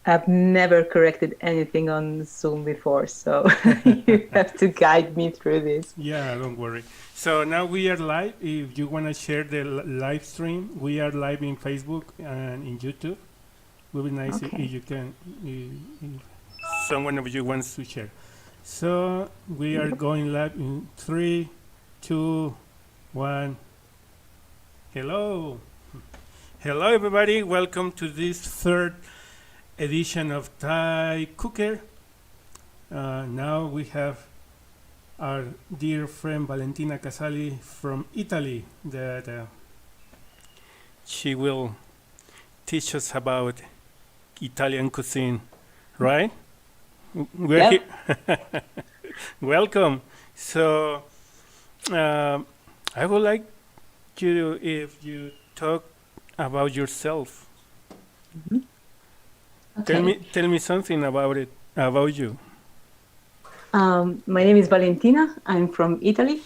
I've never corrected anything on Zoom before, so you have to guide me through this. Yeah, don't worry. So now we are live. If you want to share the live stream, we are live in Facebook and in YouTube. It would be nice if Okay. you can, if someone of you wants to share. So we are going live in 3, 2, 1. Hello. Hello, everybody. Welcome to this third edition of TypeCooker. Now we have our dear friend Valentina Casali from Italy that she will teach us about Italian cuisine, right? We're Yep. here. Welcome. So I would like you if you talk about yourself. Mhm. Okay. Tell me something about it, about you. My name is Valentina. I'm from Italy,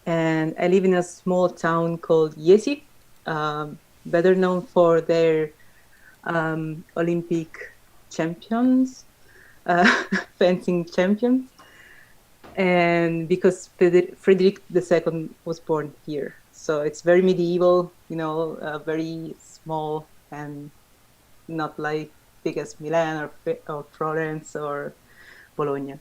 and I live in a small town called Iesi, better known for their Olympic champions, fencing champions, and because Frederick II was born here. So it's very medieval, very small and not like big as Milan or Florence or Bologna.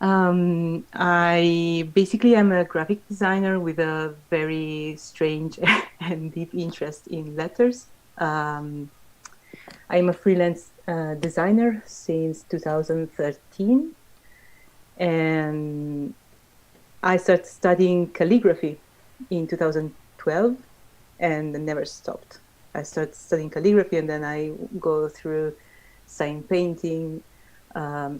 I basically am a graphic designer with a very strange and deep interest in letters. I'm a freelance designer since 2013, and I started studying calligraphy in 2012 and never stopped. I started studying calligraphy, and then I go through sign painting,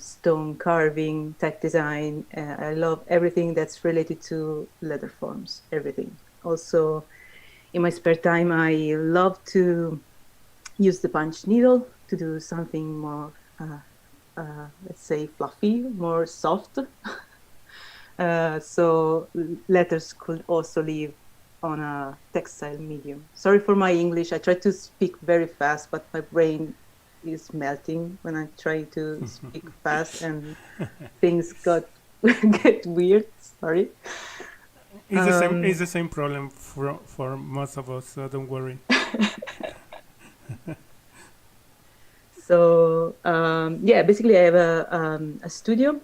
stone carving, tech design. I love everything that's related to letter forms, everything. Also, in my spare time, I love to use the punch needle to do something more, let's say, fluffy, more soft. So letters could also live on a textile medium. Sorry for my English. I try to speak very fast, but my brain is melting when I try to speak fast, and things get weird. Sorry. It's the same. It's the same problem for most of us. So don't worry. So yeah, basically I have a studio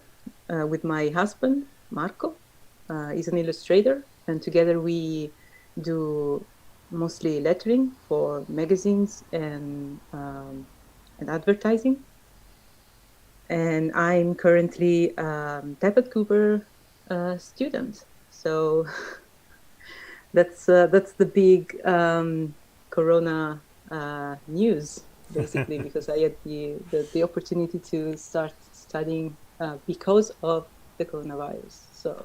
with my husband Marco. He's an illustrator, and together we do mostly lettering for magazines and advertising. And I'm currently TypeCooker student. So that's the big Corona news, basically, because I had the opportunity to start studying because of the coronavirus. So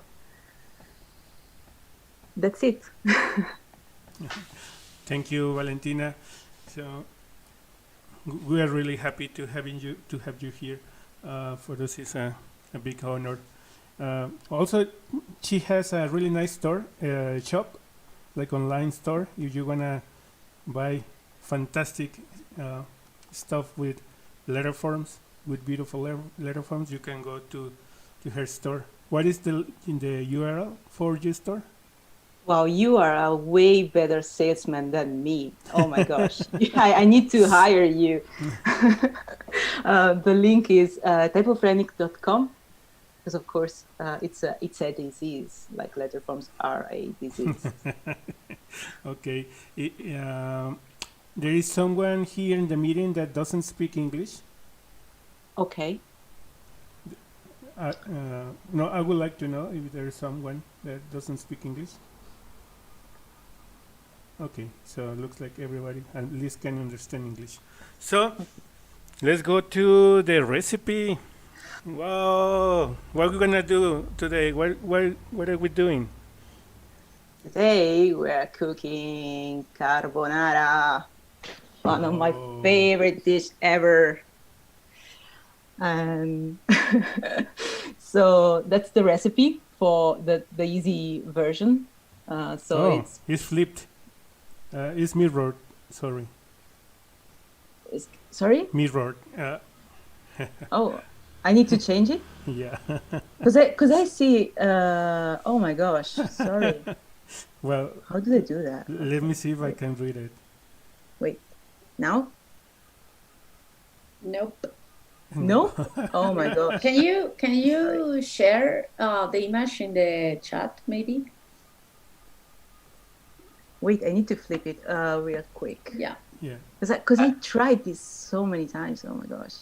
that's it. Thank you, Valentina. So we are really happy to have you here. For us, it's a big honor. Also, she has a really nice store, shop, like online store. If you wanna buy fantastic stuff with letter forms, with beautiful letter forms, you can go to her store. What is the URL for your store? Wow, you are a way better salesman than me. Oh my gosh. I need to hire you. The link is typofrenic.com, because of course it's a disease, like letter forms are a disease. Okay. There is someone here in the meeting that doesn't speak English. Okay. No, I would like to know if there is someone that doesn't speak English. Okay, so it looks like everybody at least can understand English. So let's go to the recipe. Whoa, what are we gonna do today? What are we doing? Today we're cooking carbonara, one of my favorite dish ever. And so that's the recipe for the easy version. It's flipped. It's mirrored. Sorry. Sorry? Mirror. Oh, I need to change it? Yeah. Because I see, oh my gosh, sorry. Well, How do they do that? let me Okay, see if I wait, can read it. wait. Now? Nope. No. No? Oh my gosh. Can you Sorry. share the image in the chat maybe? Wait, I need to flip it real quick. Yeah. Yeah. Because I tried this so many times. Oh my gosh.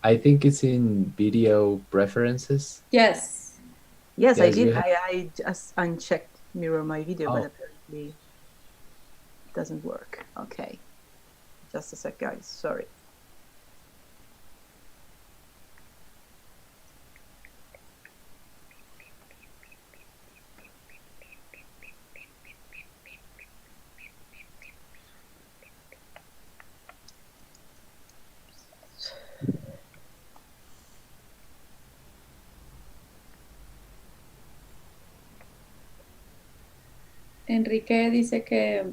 I think it's in video preferences. Yes. Yes, I Yes, did. you have. I just unchecked mirror my video, but Oh, apparently it doesn't work. Okay. Just a sec, guys. Sorry. Enrique dice que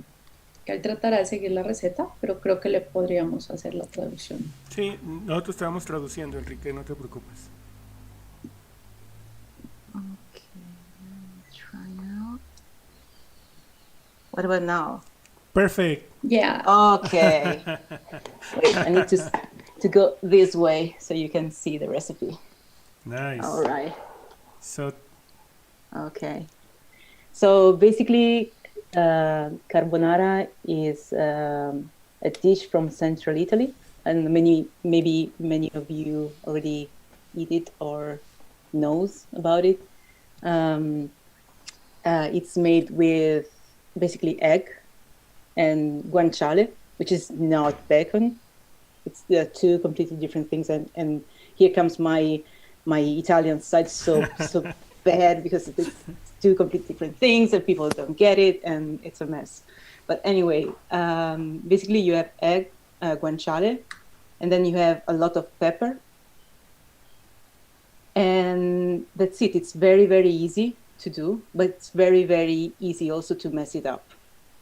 él tratará de seguir la receta, pero creo que le podríamos hacer la traducción. Sí, nosotros estábamos traduciendo, Enrique, no te preocupes. Okay, try now. What about now? Perfect. Yeah. Okay. Wait, I need to go this way so you can see the recipe. Nice. All right. So, Okay. So basically, carbonara is a dish from central Italy, and maybe many of you already eat it or knows about it. It's made with basically egg and guanciale, which is not bacon. It's two completely different things, and here comes my Italian side so bad because it's two completely different things and people don't get it and it's a mess. But anyway, basically you have egg, guanciale, and then you have a lot of pepper, and that's it. It's very, very easy to do, but it's very, very easy also to mess it up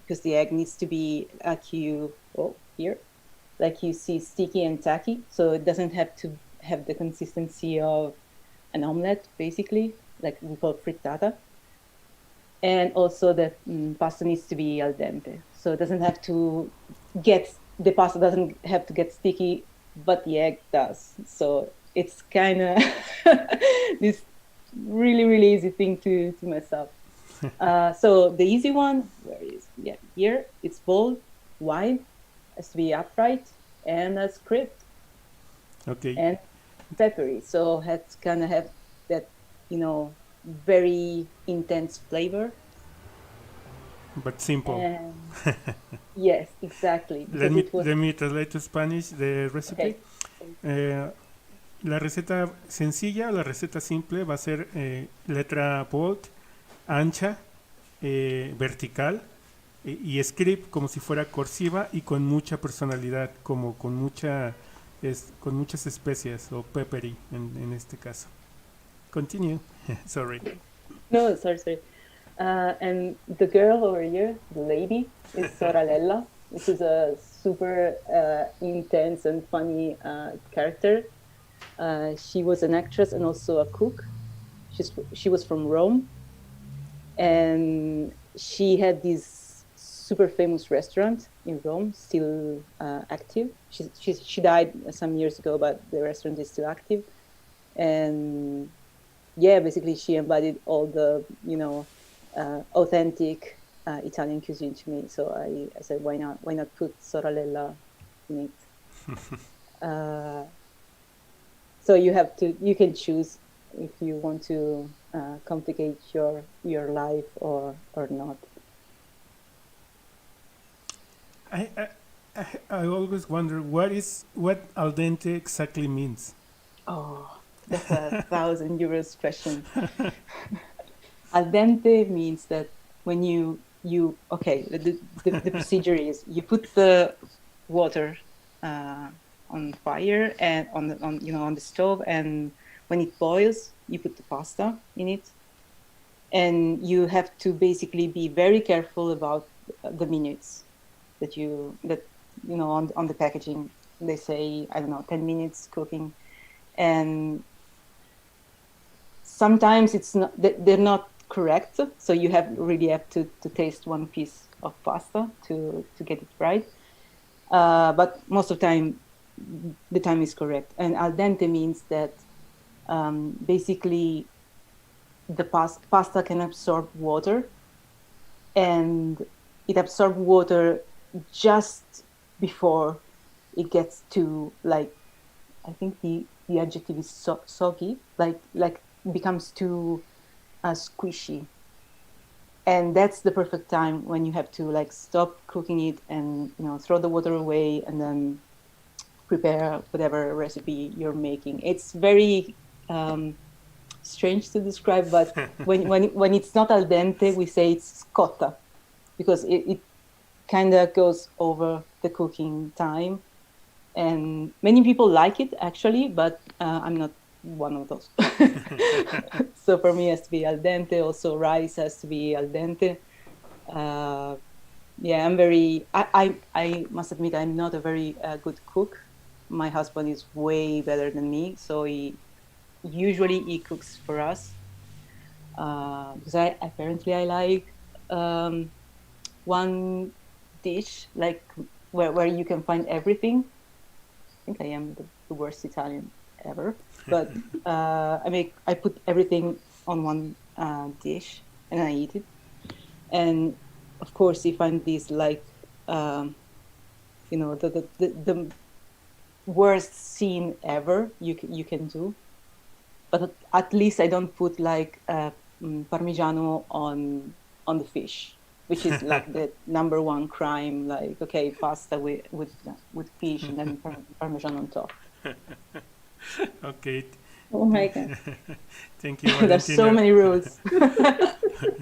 because the egg needs to be like you see, sticky and tacky, so it doesn't have to have the consistency of an omelette, basically, like we call frittata. And also the pasta needs to be al dente, so it doesn't have to the pasta doesn't have to get sticky, but the egg does. So it's kind of this really, really easy thing to mess up. So the easy one, here, it's bold, wide, has to be upright, and a script. okay. And peppery, so has kind of have that, very intense flavor. But simple. And yes, exactly. Let me translate to Spanish the recipe. Okay. La receta sencilla, la receta simple va a ser letra bold, ancha, vertical y script como si fuera cursiva y con mucha personalidad, como con muchas especias o peppery en este caso. Continue. Sorry. No, sorry. And the girl over here, the lady, is Soralella, which is a super intense and funny character. She was an actress and also a cook. She was from Rome, and she had this super famous restaurant in Rome, still active. She died some years ago, but the restaurant is still active. And yeah, basically she embodied all the authentic Italian cuisine to me. So I said, why not put Soralella in it? So you can choose if you want to complicate your life or not. I always wonder what al dente exactly means. Oh, that's a 1,000 euros question. Al dente means that when the procedure is you put the water on fire and on the stove, and when it boils, you put the pasta in it, and you have to basically be very careful about the minutes that on the packaging they say, I don't know, 10 minutes cooking. And sometimes it's not, they're not correct. So you really have to taste one piece of pasta to get it right. But most of the time is correct. And al dente means that basically the pasta can absorb water, and it absorbs water just before it gets to, like, I think the adjective is soggy, like becomes too squishy. And that's the perfect time when you have to like stop cooking it and throw the water away and then prepare whatever recipe you're making. It's very strange to describe, but when it's not al dente, we say it's scotta, because it kind of goes over the cooking time. And many people like it actually, but I'm not one of those. So for me, it has to be al dente. Also, rice has to be al dente. Yeah, I must admit, I'm not a very good cook. My husband is way better than me, so usually he cooks for us, because I like one dish like where you can find everything. I think I am the worst Italian ever, but I put everything on one dish and I eat it. And of course, if I'm this like the worst scene ever you can do, but at least I don't put like Parmigiano on the fish, which is like the number one crime. Like, okay, pasta with fish and then Parmesan on top. Okay. Oh my God. Thank you, Valentina. There's so many rules.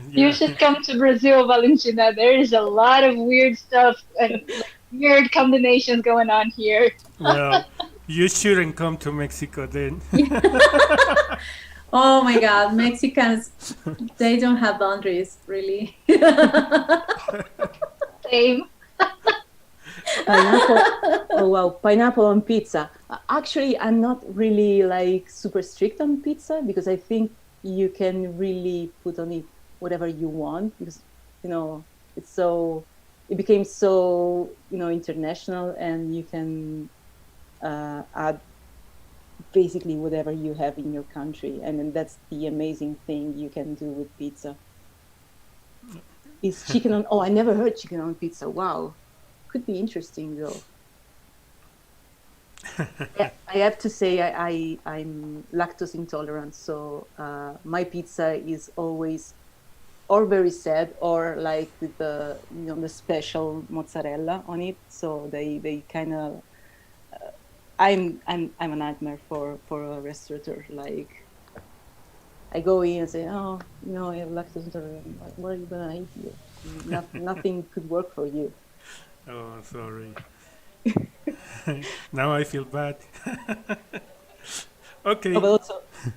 You should come to Brazil, Valentina. There is a lot of weird stuff and like, weird combinations going on here. Well, you shouldn't come to Mexico then. Oh my God, Mexicans, they don't have boundaries, really. Same. Pineapple. Oh wow, pineapple on pizza. Actually, I'm not really like super strict on pizza, because I think you can really put on it whatever you want, because it became so international, and you can add basically whatever you have in your country, and then that's the amazing thing you can do with pizza. Is chicken on? Oh, I never heard chicken on pizza. Wow, could be interesting though. I have to say I'm lactose intolerant, so my pizza is always or very sad or like with the the special mozzarella on it. So they kind of I'm a nightmare for a restaurateur. Like, I go in and say, oh, I have lactose intolerant. Like, what are you gonna eat here? Nothing could work for you. Oh, sorry. Now I feel bad. Okay. Oh, but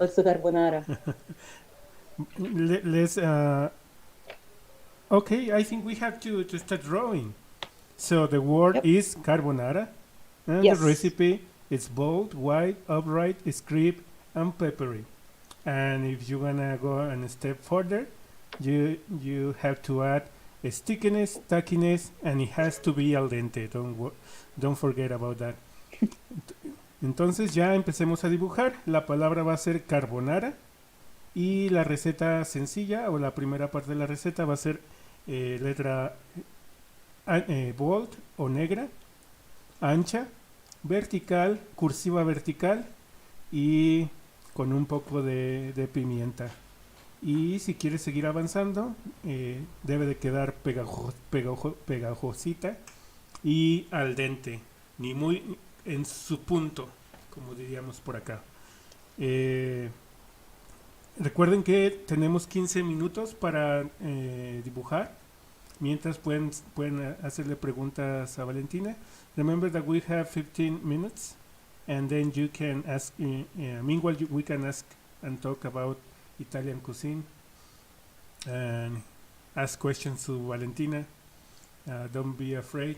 also carbonara. Let's. Okay, I think we have to start drawing. So the word is carbonara, and Yes. the recipe is bold, white, upright, crisp, and peppery. And if you wanna go a step further, you have to add a stickiness, tackiness, and it has to be al dente. Don't forget about that. Entonces ya empecemos a dibujar. La palabra va a ser carbonara y la receta sencilla o la primera parte de la receta va a ser letra bold o negra, ancha, vertical, cursiva vertical y con un poco de pimienta. Y si quieres seguir avanzando, debe de quedar pegajosita y al dente, ni muy en su punto, como diríamos por acá. Recuerden que tenemos 15 minutos para dibujar. Mientras pueden hacerle preguntas a Valentina. Remember that we have 15 minutes, and then you can ask. Meanwhile, we can ask and talk about Italian cuisine, and ask questions to Valentina. Don't be afraid.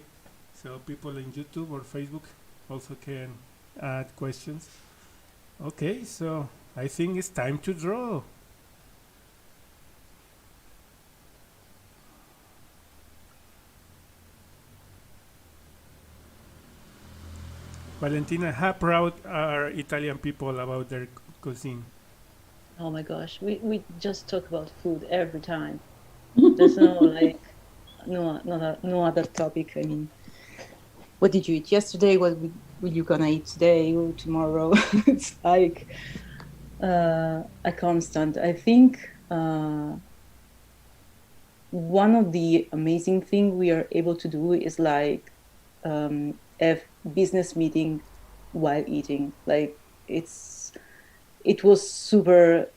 So people in YouTube or Facebook, also can add questions. Okay, so I think it's time to draw. Valentina, how proud are Italian people about their cuisine? Oh my gosh, we just talk about food every time. There's no like no other topic. I mean, what did you eat yesterday? What will you gonna eat today or tomorrow? It's like a constant. I think one of the amazing thing we are able to do is like have business meeting while eating. Like it was super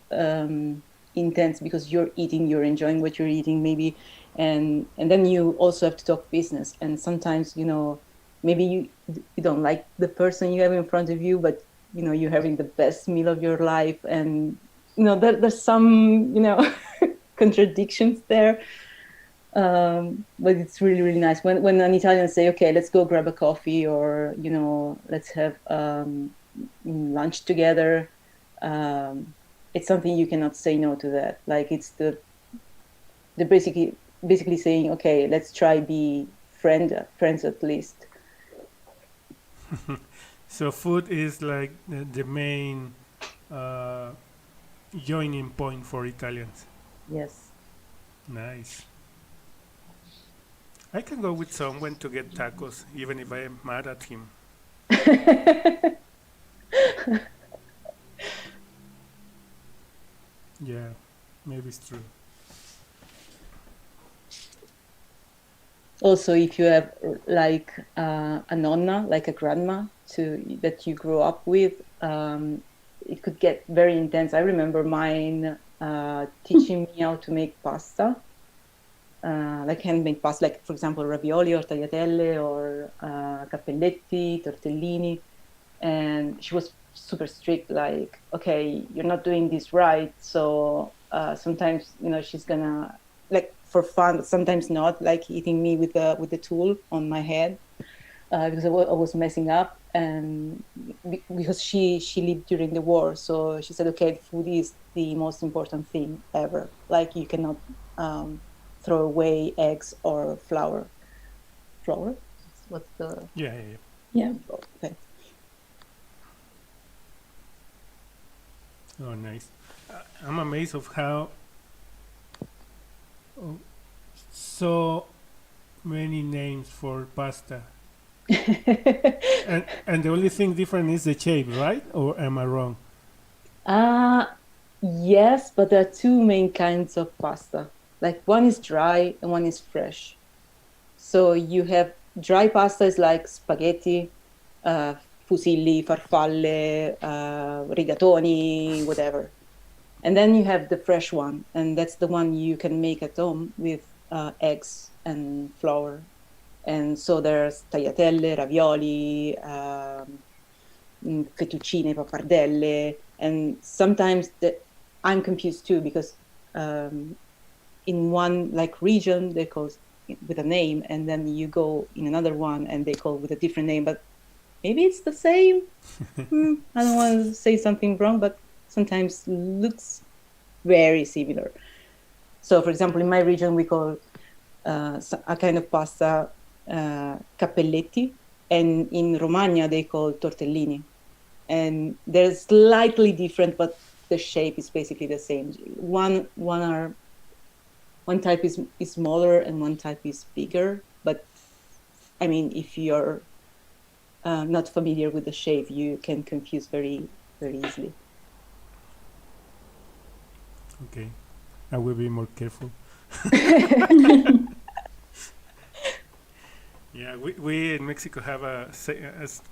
intense because you're eating, you're enjoying what you're eating, maybe, and then you also have to talk business. And sometimes, maybe you don't like the person you have in front of you, but you're having the best meal of your life, and there's some contradictions there. But it's really, really nice when an Italian say, okay, let's go grab a coffee, or let's have lunch together. It's something you cannot say no to that. Like it's the basically saying, okay, let's try be friends at least. So food is like the main joining point for Italians. Yes. Nice. I can go with someone to get tacos, even if I am mad at him. Yeah, maybe it's true. Also, if you have like a nonna, like a grandma that you grew up with, it could get very intense. I remember mine teaching me how to make pasta, like handmade pasta, like for example ravioli or tagliatelle or cappelletti, tortellini, and she was super strict. Like, okay, you're not doing this right, so sometimes she's gonna, like, for fun, but sometimes not, like eating me with the tool on my head because I was messing up, and because she lived during the war, so she said, okay, food is the most important thing ever. Like you cannot throw away eggs or flour. Flour? What's the? Yeah. Yeah. Okay. Oh, nice. I'm amazed of how so many names for pasta. and the only thing different is the shape, right? Or am I wrong? Yes, but there are two main kinds of pasta. Like one is dry and one is fresh. So you have dry pasta is like spaghetti, fusilli, farfalle, rigatoni, whatever. And then you have the fresh one, and that's the one you can make at home with eggs and flour. And so there's tagliatelle, ravioli, fettuccine, pappardelle, and sometimes I'm confused too because in one like region they call with a name, and then you go in another one and they call with a different name, but maybe it's the same. I don't want to say something wrong, but sometimes looks very similar. So for example, in my region we call a kind of pasta cappelletti, and in Romagna they call tortellini, and they're slightly different, but the shape is basically the same. One type is smaller and one type is bigger, but I mean, if you're not familiar with the shape, you can confuse very, very easily. Okay, I will be more careful. Yeah, we in Mexico have a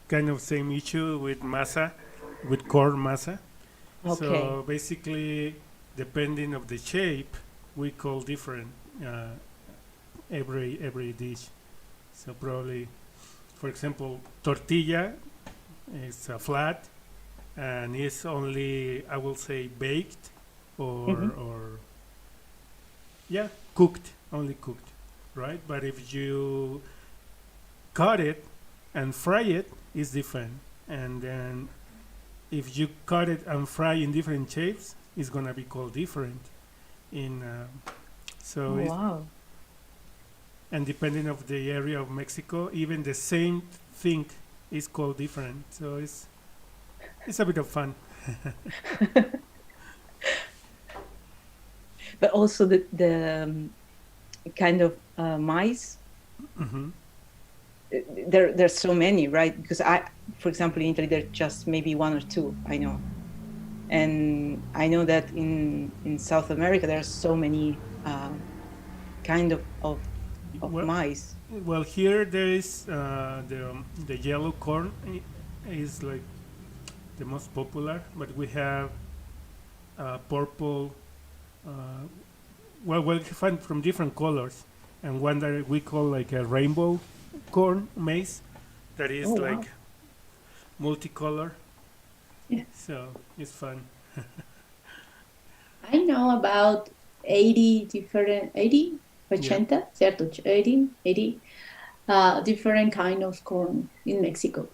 kind of same issue with masa, with corn masa. Okay. So basically, depending of the shape, we call different every dish. So probably, for example, tortilla is flat, and it's only, I will say, baked or yeah, cooked, only cooked, right? But if you cut it and fry it, is different, and then if you cut it and fry in different shapes, it's gonna be called different. In so Oh, it's, wow. and depending of the area of Mexico, even the same thing is called different. So it's a bit of fun. But also the kind of mice. Hmm. There's so many, right? Because for example, in Italy, there's just maybe one or two, I know. And I know that in South America, there are so many kind of Well, mice. well, here there is the yellow corn is like the most popular, but we have purple. Well, we find from different colors, and one that we call like a rainbow corn maize, that is Oh, wow. like multicolor. Yeah. So it's fun. I know about 80 different, 80, 80, certo? 80 different kind of corn in Mexico.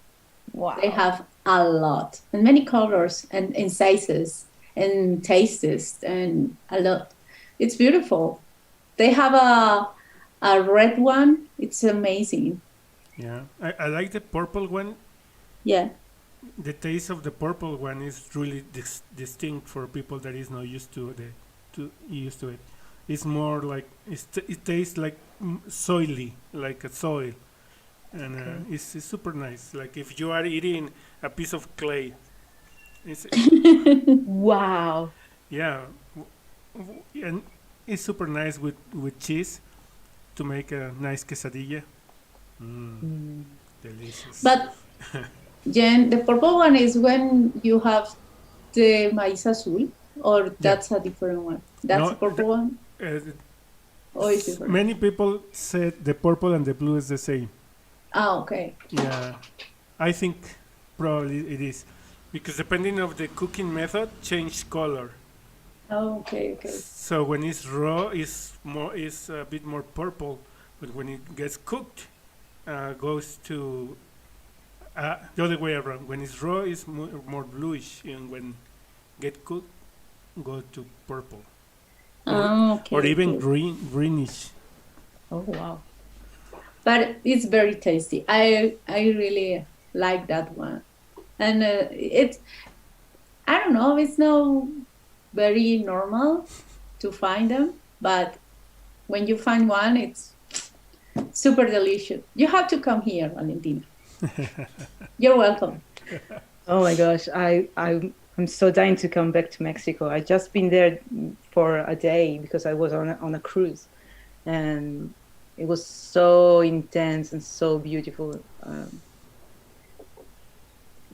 Wow. They have a lot and many colors and sizes and tastes and a lot. It's beautiful. They have a red one. It's amazing. Yeah, I like the purple one. Yeah. The taste of the purple one is really distinct for people that is not used to used to it. It's more like it tastes like soily, like a soil, and it's super nice. Like if you are eating a piece of clay, it's Wow. yeah, and it's super nice with cheese to make a nice quesadilla. Delicious. But Jen, the purple one is when you have the maíz azul, or that's a different one. That's No, a purple one, Uh, or is different? many people said the purple and the blue is the same. Ah, okay. Yeah, I think probably it is, because depending of the cooking method, change color. Oh, okay. So when it's raw, is a bit more purple, but when it gets cooked, goes to the other way around. When it's raw, it's more bluish, and when get cooked, go to purple, Okay. or even okay. greenish. Oh, wow. But it's very tasty. I really like that one, and it's, I don't know, it's not very normal to find them, but when you find one, it's super delicious. You have to come here, Valentina. You're welcome. Oh my gosh, I'm so dying to come back to Mexico. I just been there for a day because I was on a cruise, and it was so intense and so beautiful.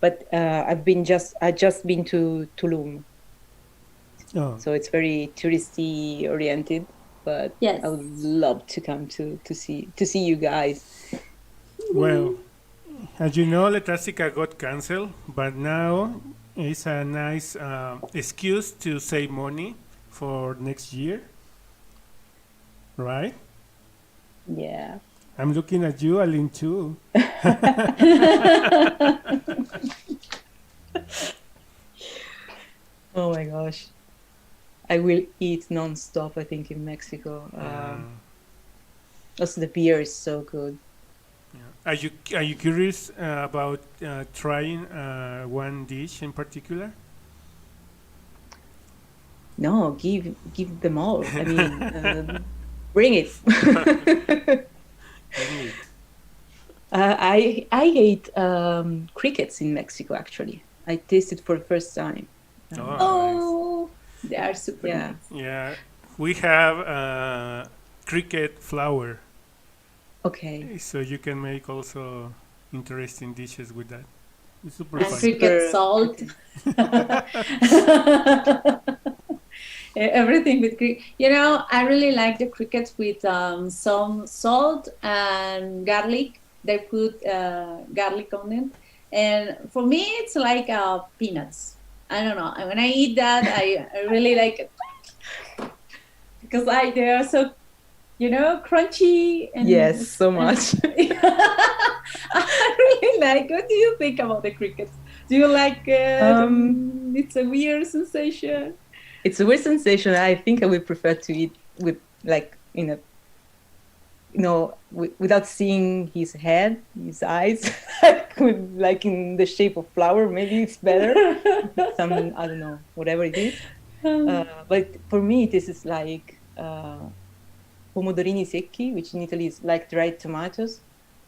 But I just been to Tulum, Oh, so it's very touristy oriented. But Yes. I would love to come to see you guys. well, as you know, Letrástica got canceled, but now it's a nice excuse to save money for next year, right? Yeah. I'm looking at you, Aline, too. Oh my gosh. I will eat nonstop, I think, in Mexico. Also, the beer is so good. Are you curious about trying one dish in particular? No, give them all. I mean, bring it. Really? I ate crickets in Mexico, actually. I tasted for the first time. Oh, Oh, they are super Yeah. nice. nice. Yeah, we have cricket flour, Okay. so you can make also interesting dishes with that. It's super And fun. cricket salt. Everything with cricket. You know, I really like the crickets with some salt and garlic. They put garlic on it. And for me, it's like peanuts. I don't know. And when I eat that, I really like it. Because they are so crunchy and Yes, so much. I really like. What do you think about the crickets? Do you like it's a weird sensation? It's a weird sensation. I think I would prefer to eat with like without seeing his head, his eyes, like in the shape of flower. Maybe it's better. Some, I don't know, whatever it is. But for me, this is like pomodorini secchi, which in Italy is like dried tomatoes.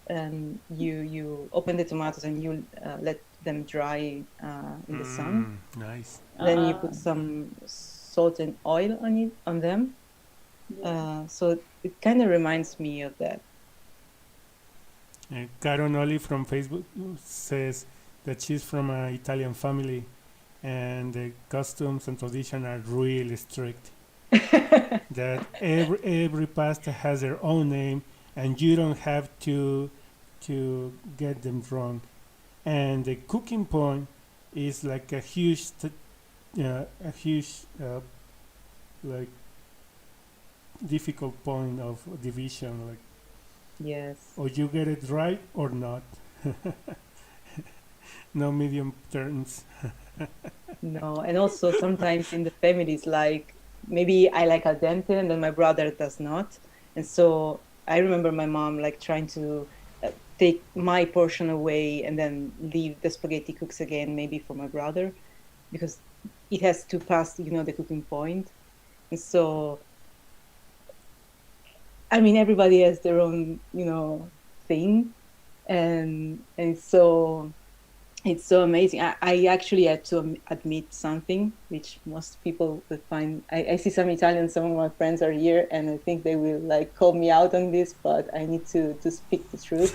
You open the tomatoes and you let them dry in the sun. Nice. Then you put some salt and oil on them. So it kind of reminds me of that. Caron Oli from Facebook says that she's from an Italian family and the customs and tradition are really strict. That every pasta has their own name and you don't have to get them wrong. And the cooking point is like a huge like difficult point of division, like Yes. or you get it right or not. No medium terms. No, and also sometimes in the families, like maybe I like al dente and then my brother does not. And so I remember my mom like trying to take my portion away and then leave the spaghetti cooks again, maybe for my brother, because it has to pass, the cooking point. And so, I mean, everybody has their own, thing. And it's so amazing. I actually had to admit something, which most people would find. I see some Italians, some of my friends are here, and I think they will like call me out on this, but I need to speak the truth.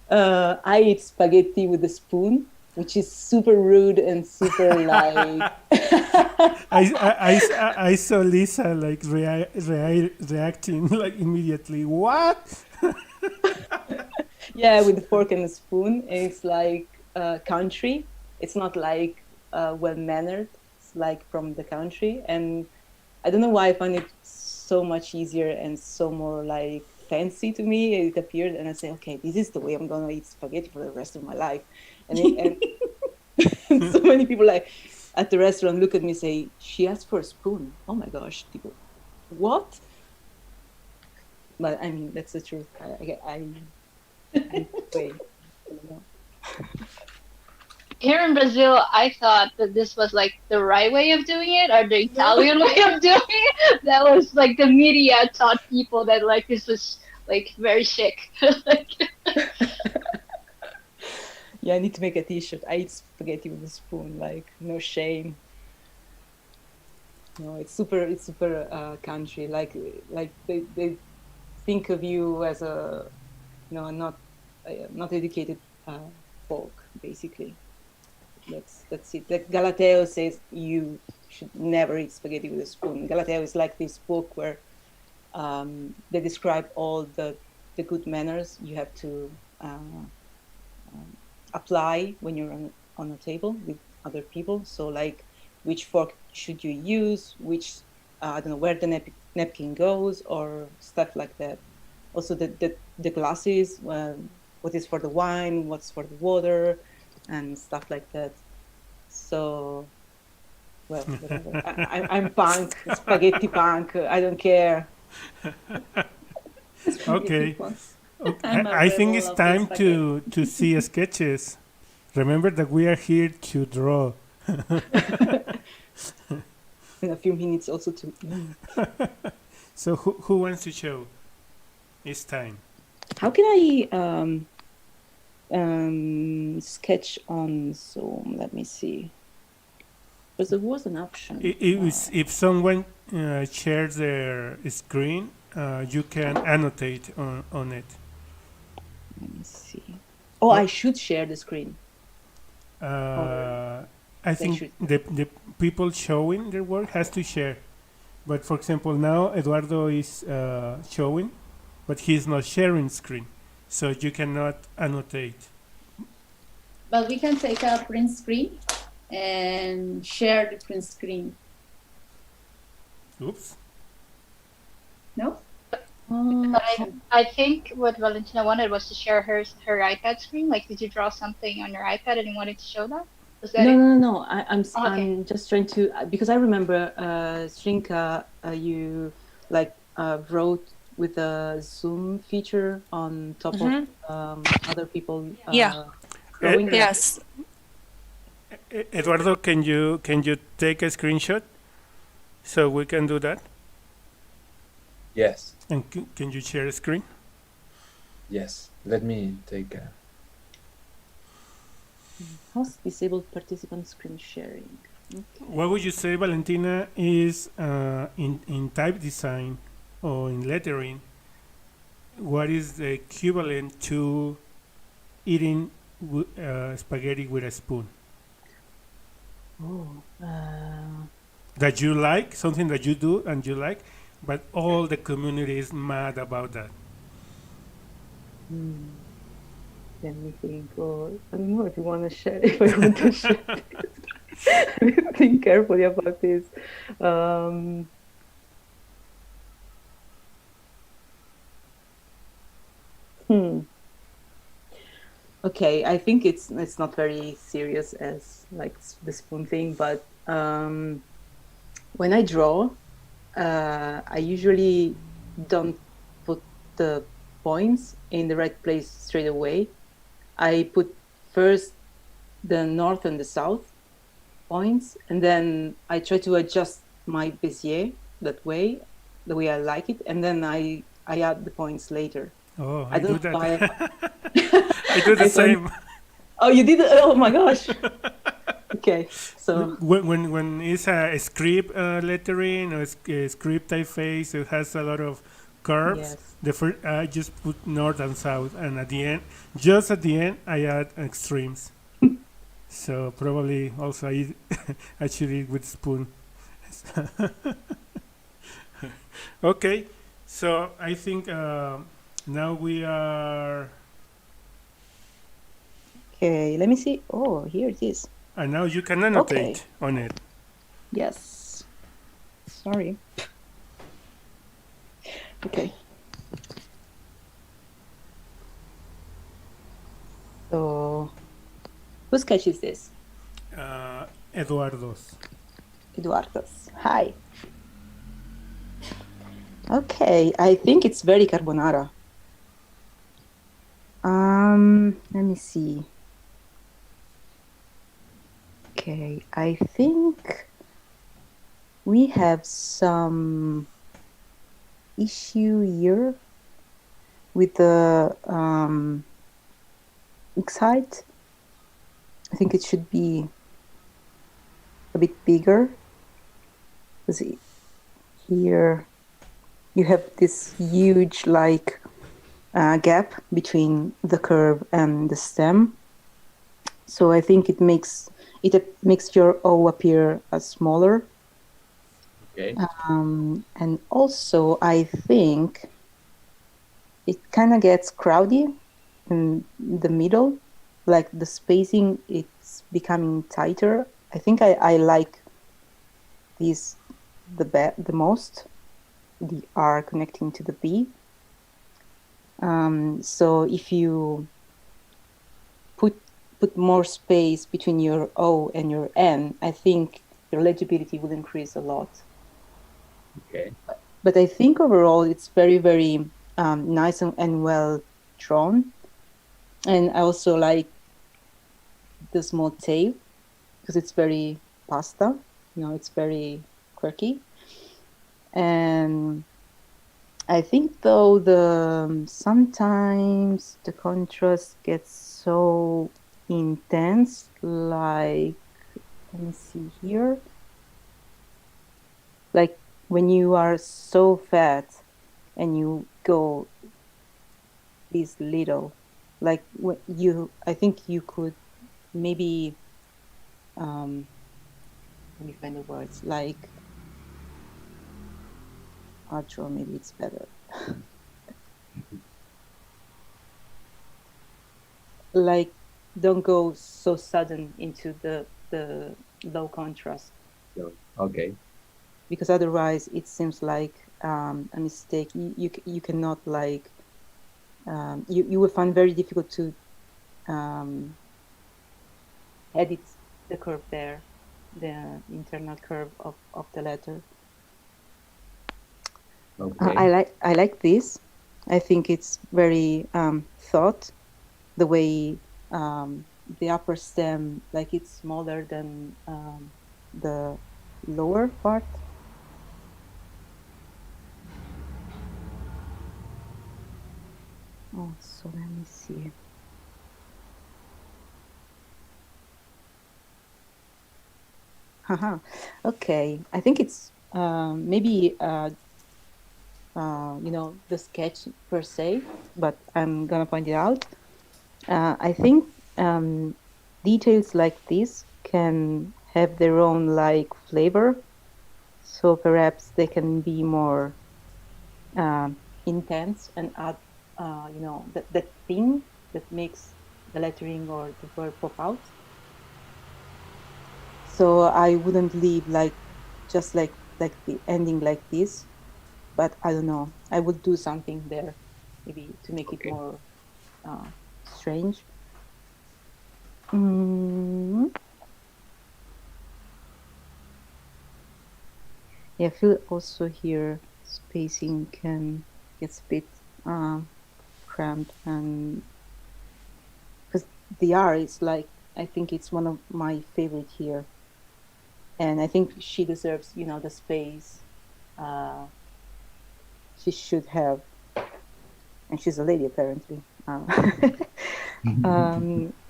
I eat spaghetti with a spoon, which is super rude and super like. I saw Lisa like reacting like immediately. What? Yeah, with a fork and a spoon. And it's like country. It's not like well-mannered. It's like from the country. And I don't know why I find it so much easier and so more like fancy to me. It appeared and I say, okay, this is the way I'm going to eat spaghetti for the rest of my life. And so many people like at the restaurant look at me and say, she asked for a spoon. Oh my gosh. People, what? But I mean, that's the truth. Here in Brazil, I thought that this was like the right way of doing it or the Italian way of doing it. That was like the media taught people that like this was like very chic. Yeah, I need to make a t-shirt. I eat spaghetti with a spoon, like no shame. No, it's super country. Like they think of you as a not educated folk, basically. That's it. Like Galateo says, you should never eat spaghetti with a spoon. Galateo is like this book where they describe all the good manners you have to apply when you're on a table with other people. So like, which fork should you use? Which I don't know where the napkin goes or stuff like that. Also the glasses, what is for the wine, what's for the water, and stuff like that. So, well, whatever. I'm punk, spaghetti punk. I don't care. Okay. I think it's time to see sketches. Remember that we are here to draw. In a few minutes also to. So who wants to show? It's time. How can I sketch on Zoom? Let me see. Because there was an option. If someone shares their screen, you can annotate on it. Let me see. Oh, I should share the screen. I think the people showing their work has to share. But for example, now Eduardo is showing, but he's not sharing screen, so you cannot annotate. But we can take a print screen and share the print screen. Oops. No? But I think what Valentina wanted was to share her iPad screen. Like, did you draw something on your iPad and you wanted to show that? Was that No, it? no, no, no. Oh, okay. I'm just trying to because I remember Shrinka, you like wrote with a zoom feature on top of other people Yeah. drawing. Yes. Eduardo, can you take a screenshot so we can do that? Yes. And can you share a screen? Yes. Let me take a. Host disabled participant screen sharing. Okay. What would you say, Valentina, is in type design or in lettering? What is the equivalent to eating spaghetti with a spoon? Oh, That you like, something that you do and you like, but all the community is mad about that. let me think. Or I don't know if you want to share. If I want to share, think carefully about this. Okay, I think it's not very serious as like the spoon thing, but when I draw, I usually don't put the points in the right place straight away. I put first the north and the south points, and then I try to adjust my Bezier that way, the way I like it, and then I add the points later. Oh, I I do don't that. buy. I do the I don't- same. Oh, you did it! Oh my gosh. Okay, so When it's a script lettering or a script typeface, it has a lot of curves. yes. The first I just put north and south, and at the end, just at the end, I add extremes. So probably also I should eat with spoon. Okay, so I think now we are, Okay, let me see. Oh, here it is. and now you can annotate on it. Yes. Sorry. Okay. So, whose sketch is this? Eduardo's. Eduardo's. Hi. Okay, I think it's very carbonara. Let me see. Okay, I think we have some issue here with the X height. I think it should be a bit bigger. Because here you have this huge gap between the curve and the stem. So I think it makes your O appear smaller. Okay. And also I think it kind of gets crowded in the middle, like the spacing, it's becoming tighter. I think I like these the most, the R connecting to the B. So if you put more space between your O and your N, I think your legibility will increase a lot. Okay. But I think overall it's very, very nice and well drawn. And I also like the small tail because it's very pasta, it's very quirky. And I think though sometimes the contrast gets so intense, like, let me see here, like when you are so fat and you go this little, like I think you could maybe let me find the words, like outro, maybe it's better. Like, don't go so sudden into the low contrast. Okay. because otherwise it seems like a mistake. You cannot like, you will find very difficult to edit the curve there, the internal curve of the letter. Okay. I like this. I think it's very thought, the way the upper stem, like it's smaller than the lower part. Oh, so let me see. Haha. Okay, I think it's maybe you know, the sketch per se, but I'm gonna point it out. I think details like this can have their own like flavor, so perhaps they can be more intense and add, you know, that thing that makes the lettering or the word pop out. So I wouldn't leave like just like the ending like this, but I don't know. I would do something there, maybe to make it Okay. more strange. Mm. Yeah, I feel also here spacing can get a bit cramped, and because the R is like, I think it's one of my favorite here, and I think she deserves, you know, the space she should have, and she's a lady apparently.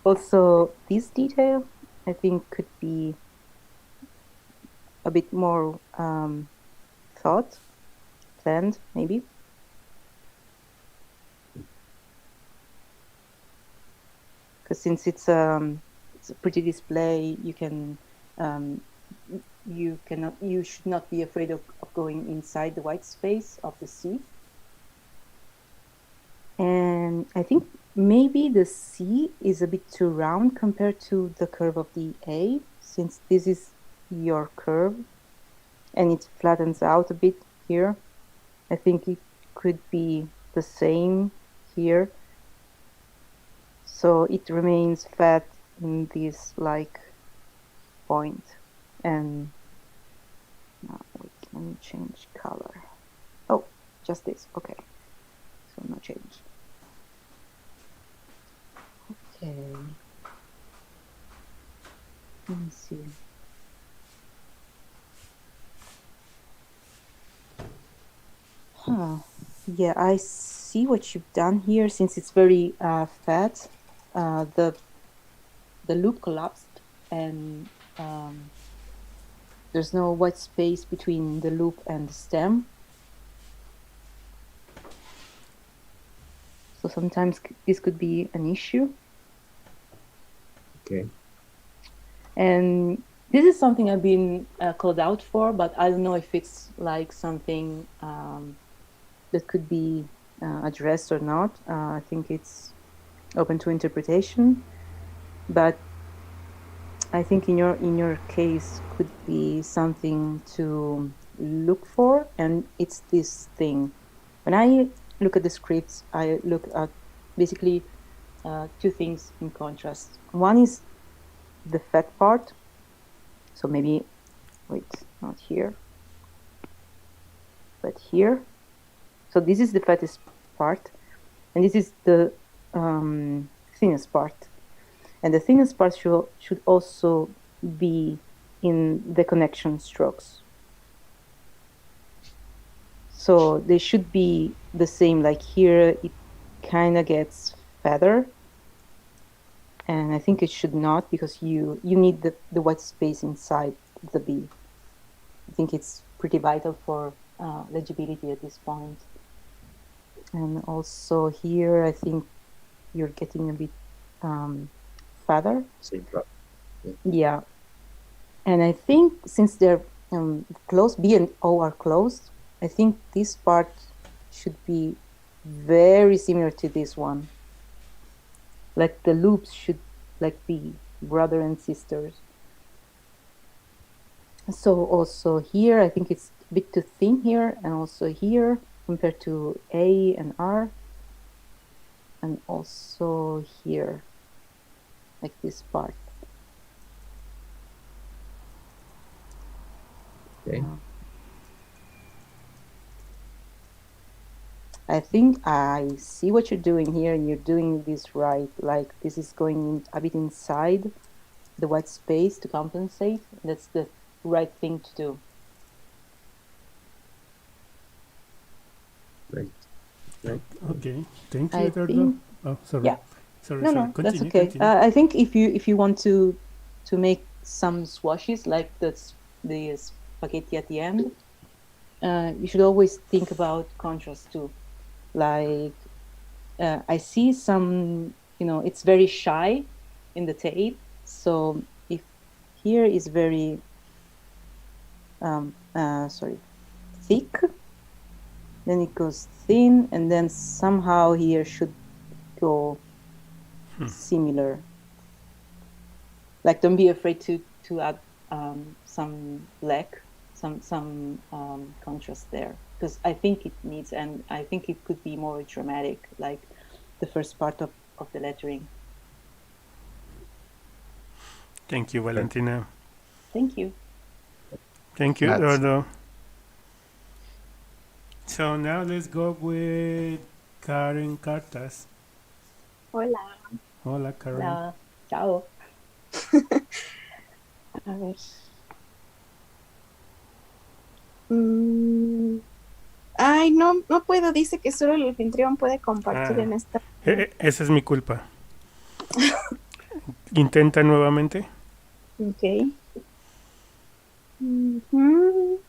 Also, this detail I think could be a bit more thought, planned, maybe. Because since it's a pretty display, you can you should not be afraid of going inside the white space of the C. And I think maybe the C is a bit too round compared to the curve of the A, since this is your curve and it flattens out a bit here. I think it could be the same here. So it remains fat in this like point. And wait, let me change color. Oh, just this. Okay. So no change. Okay. Let me see. Huh. Yeah, I see what you've done here. Since it's very fat, the loop collapsed, and there's no white space between the loop and the stem. So sometimes this could be an issue. Okay. And this is something I've been called out for, but I don't know if it's like something that could be addressed or not. I think it's open to interpretation, but I think in your case could be something to look for, and it's this thing. When I look at the scripts, I look at basically two things in contrast. One is the fat part. So maybe, wait, not here, but here. So this is the fattest part, and this is the thinnest part. And the thinnest part should also be in the connection strokes. So they should be the same, like here it kind of gets fatter. And I think it should not, because you need the white space inside the B. I think it's pretty vital for legibility at this point. And also here, I think you're getting a bit fatter. Same problem. Yeah. And I think since they're close, B and O are closed, I think this part should be very similar to this one. Like the loops should like be brother and sisters. So also here, I think it's a bit too thin here, and also here compared to A and R, and also here, like this part. Okay. I think I see what you're doing here, and you're doing this right. Like this is going a bit inside the white space to compensate. That's the right thing to do. Great. Great. Okay, thank you, I Eduardo. think, Oh, sorry. yeah. Sorry, No, sorry. no, Continue, that's okay. continue. I think if you want to make some swashes like the spaghetti at the end, you should always think about contrast too. Like I see some, it's very shy in the tape. So if here is very, thick, then it goes thin, and then somehow here should go similar. Like don't be afraid to add some black, some contrast there, because I think it needs, and I think it could be more dramatic, like the first part of the lettering. Thank you, Valentina. Thank you. Thank you, That's- Eduardo. So now let's go with Karen Cartas. Hola. Hola, Karen. Hola. Ciao. A ver. Ay, no puedo. Dice que solo el anfitrión puede compartir en esta. Esa es mi culpa. Intenta nuevamente. Ok. Ujú.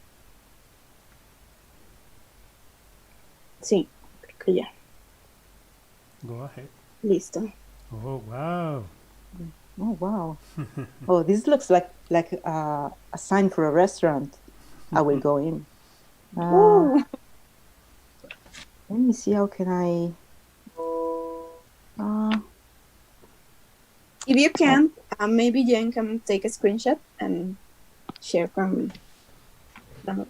Sí, creo que ya. Go ahead. Listo. Oh, wow. Oh wow. Oh, this looks like a sign for a restaurant. I will go in. Uh, Let me see, how can I... if you can, maybe Jen can take a screenshot and share from.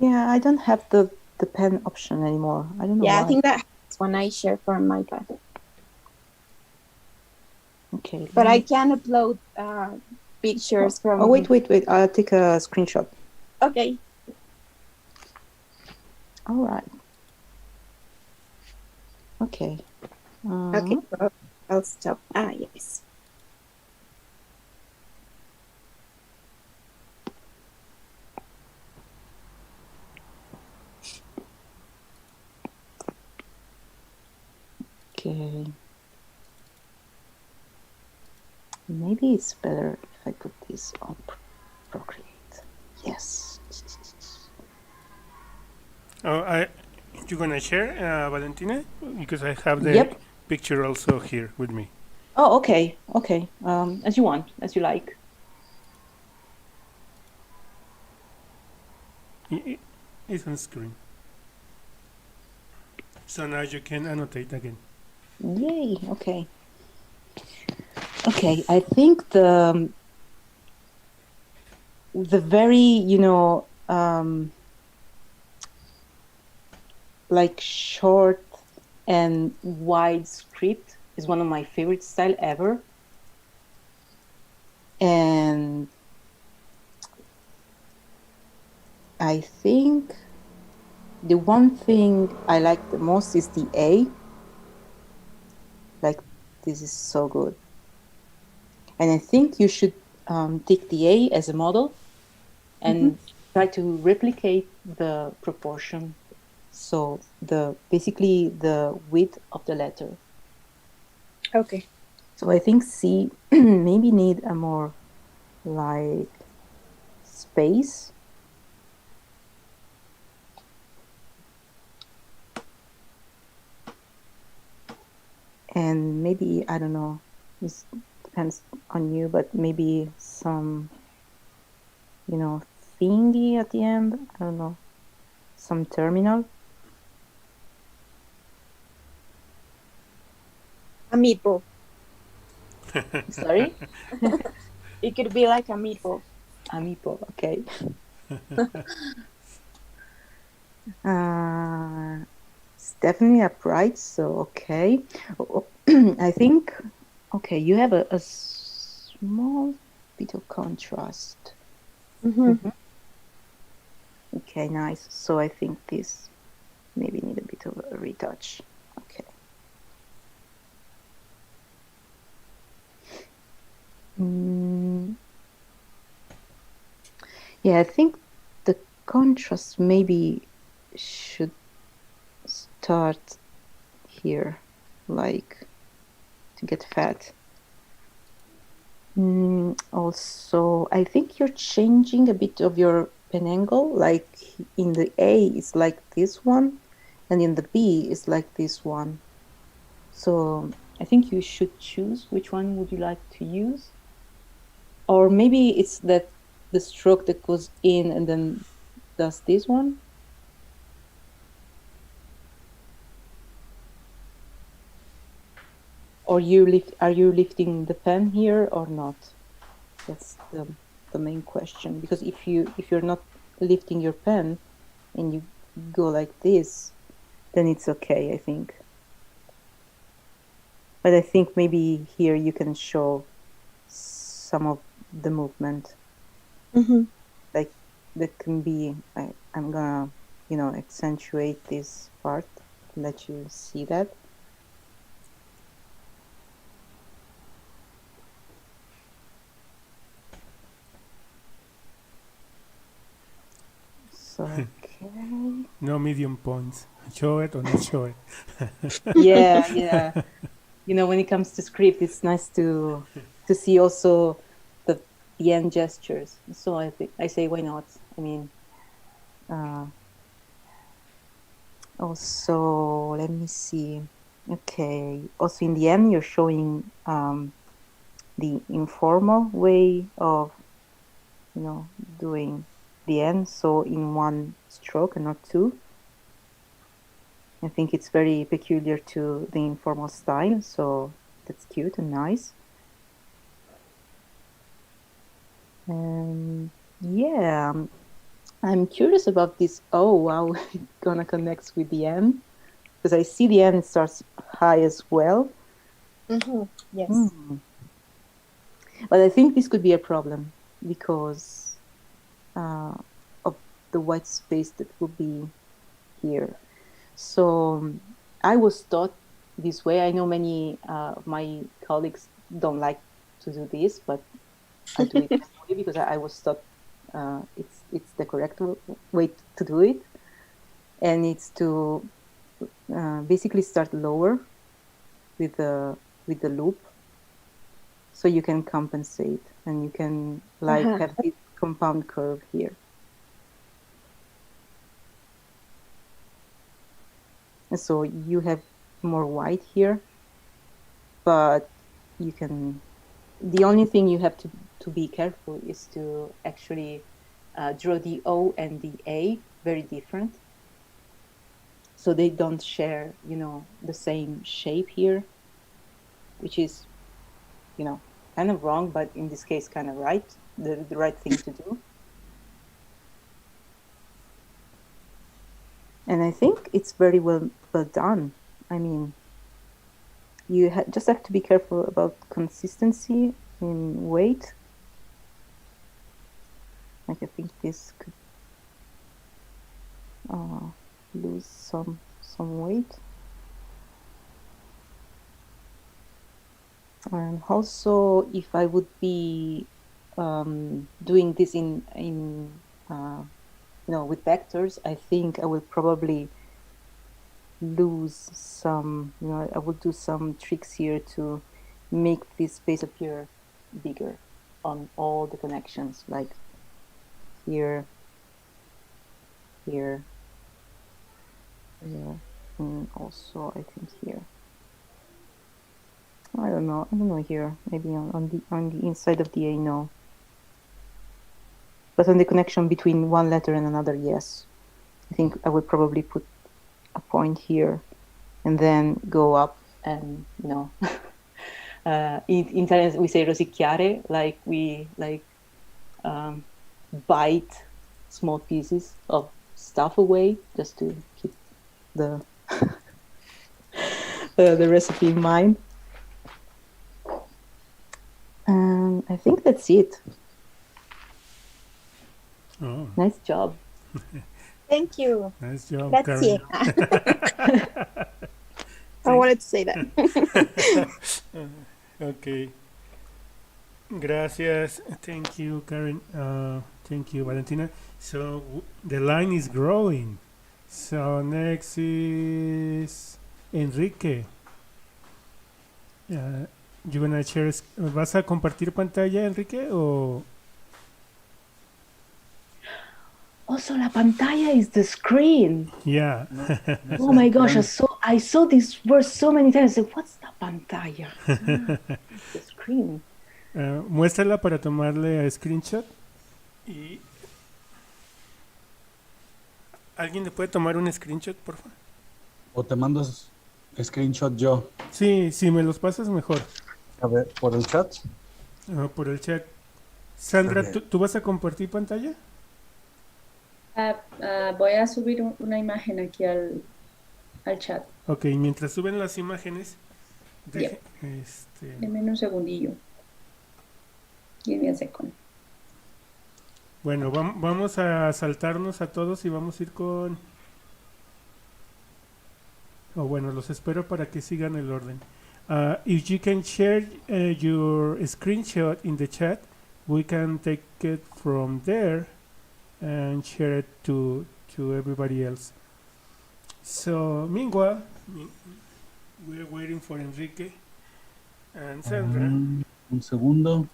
Yeah, I don't have the pen option anymore. I don't know Yeah, why. I think that's when I share from my pad. Okay. But I can upload pictures from. Oh, wait. I'll take a screenshot. Okay. All right. Okay. Okay, so I'll stop. Yes. Okay. Maybe it's better if I put this on Procreate. Yes. Oh, you're gonna share, Valentina? Because I have the Yep. picture also here with me. Oh, okay. As you want, as you like. It's on screen. So now you can annotate again. Yay. Okay. Okay. I think the very, like short and wide script is one of my favorite style ever. And I think the one thing I like the most is the A. Like, this is so good. And I think you should take the A as a model and try to replicate the proportion. So basically the width of the letter. Okay. So I think C maybe need a more like space. And maybe, I don't know, this depends on you, but maybe some, thingy at the end. I don't know, some terminal. A meatball. Sorry? It could be like a meatball. A meatball, okay. It's definitely upright, so okay. I think, okay, you have a small bit of contrast. Mm-hmm. Okay, nice. So I think this maybe need a bit of a retouch. Okay. Yeah, I think the contrast maybe should start here, like to get fat. Also, I think you're changing a bit of your pen angle, like in the A it's like this one, and in the B it's like this one. So I think you should choose which one would you like to use. Or maybe it's that the stroke that goes in and then does this one. Or are you lifting the pen here or not? That's the main question. Because if you're not lifting your pen and you go like this, then it's okay, I think. But I think maybe here you can show some of the movement. Mm-hmm. Like that can be, I'm gonna, accentuate this part, let you see that. So, okay. No medium points. Show it or not show it. Yeah. When it comes to script, it's nice to see also the end gestures. So I say, why not? I mean, also, let me see. Okay. Also, in the end, you're showing the informal way of, doing the end. So in one stroke and not two. I think it's very peculiar to the informal style. So that's cute and nice. Yeah, I'm curious about this. Oh, wow, it's gonna connect with the N because I see the N starts high as well. Mm-hmm. Yes. But I think this could be a problem because of the white space that will be here. So I was taught this way. I know many of my colleagues don't like to do this, but I do it anyway because I was taught it's the correct way to do it, and it's to basically start lower with the loop, so you can compensate and you can have this compound curve here. And so you have more white here, but you can. The only thing you have to be careful is to actually draw the O and the A very different, so they don't share, the same shape here, which is, kind of wrong, but in this case, kind of right, the right thing to do. And I think it's very well done. I mean, you just have to be careful about consistency in weight. Like I think this could lose some weight. And also, if I would be doing this in with vectors, I think I will probably lose some, I will do some tricks here to make this space appear bigger on all the connections, like here, here, here, and also I think here. I don't know here, maybe on the inside of the A, no. But on the connection between one letter and another, yes. I think I would probably put a point here and then go up and, in Italian we say rosicchiare, like we bite small pieces of stuff away just to keep the the recipe in mind. And I think that's it. Oh, Nice job. Thank you. nice job, Grazie. Karen. I wanted to say that. Okay. Gracias. Thank you, Karen. Thank you, Valentina. So the line is growing. So next is Enrique. You gonna share? ¿Vas a compartir pantalla, Enrique? O Also, la pantalla is the screen. yeah. Oh my gosh, I saw this word so many times. I said, what's la pantalla? It's the screen. Muéstrala para tomarle a screenshot. Y ¿alguien le puede tomar un screenshot, por favor? O te mando screenshot yo. Sí, si me los pasas mejor. A ver, por el chat. Por el chat. Sandra, Ok. ¿tú vas a compartir pantalla? Voy a subir una imagen aquí al chat. Ok, mientras suben las imágenes, Deme un segundillo. Give me a second. bueno, vamos a saltarnos a todos y vamos a ir con... O bueno, los espero para que sigan el orden. If you can share your screenshot in the chat, we can take it from there and share it to everybody else. So, meanwhile, we're waiting for Enrique and Sandra. Un segundo.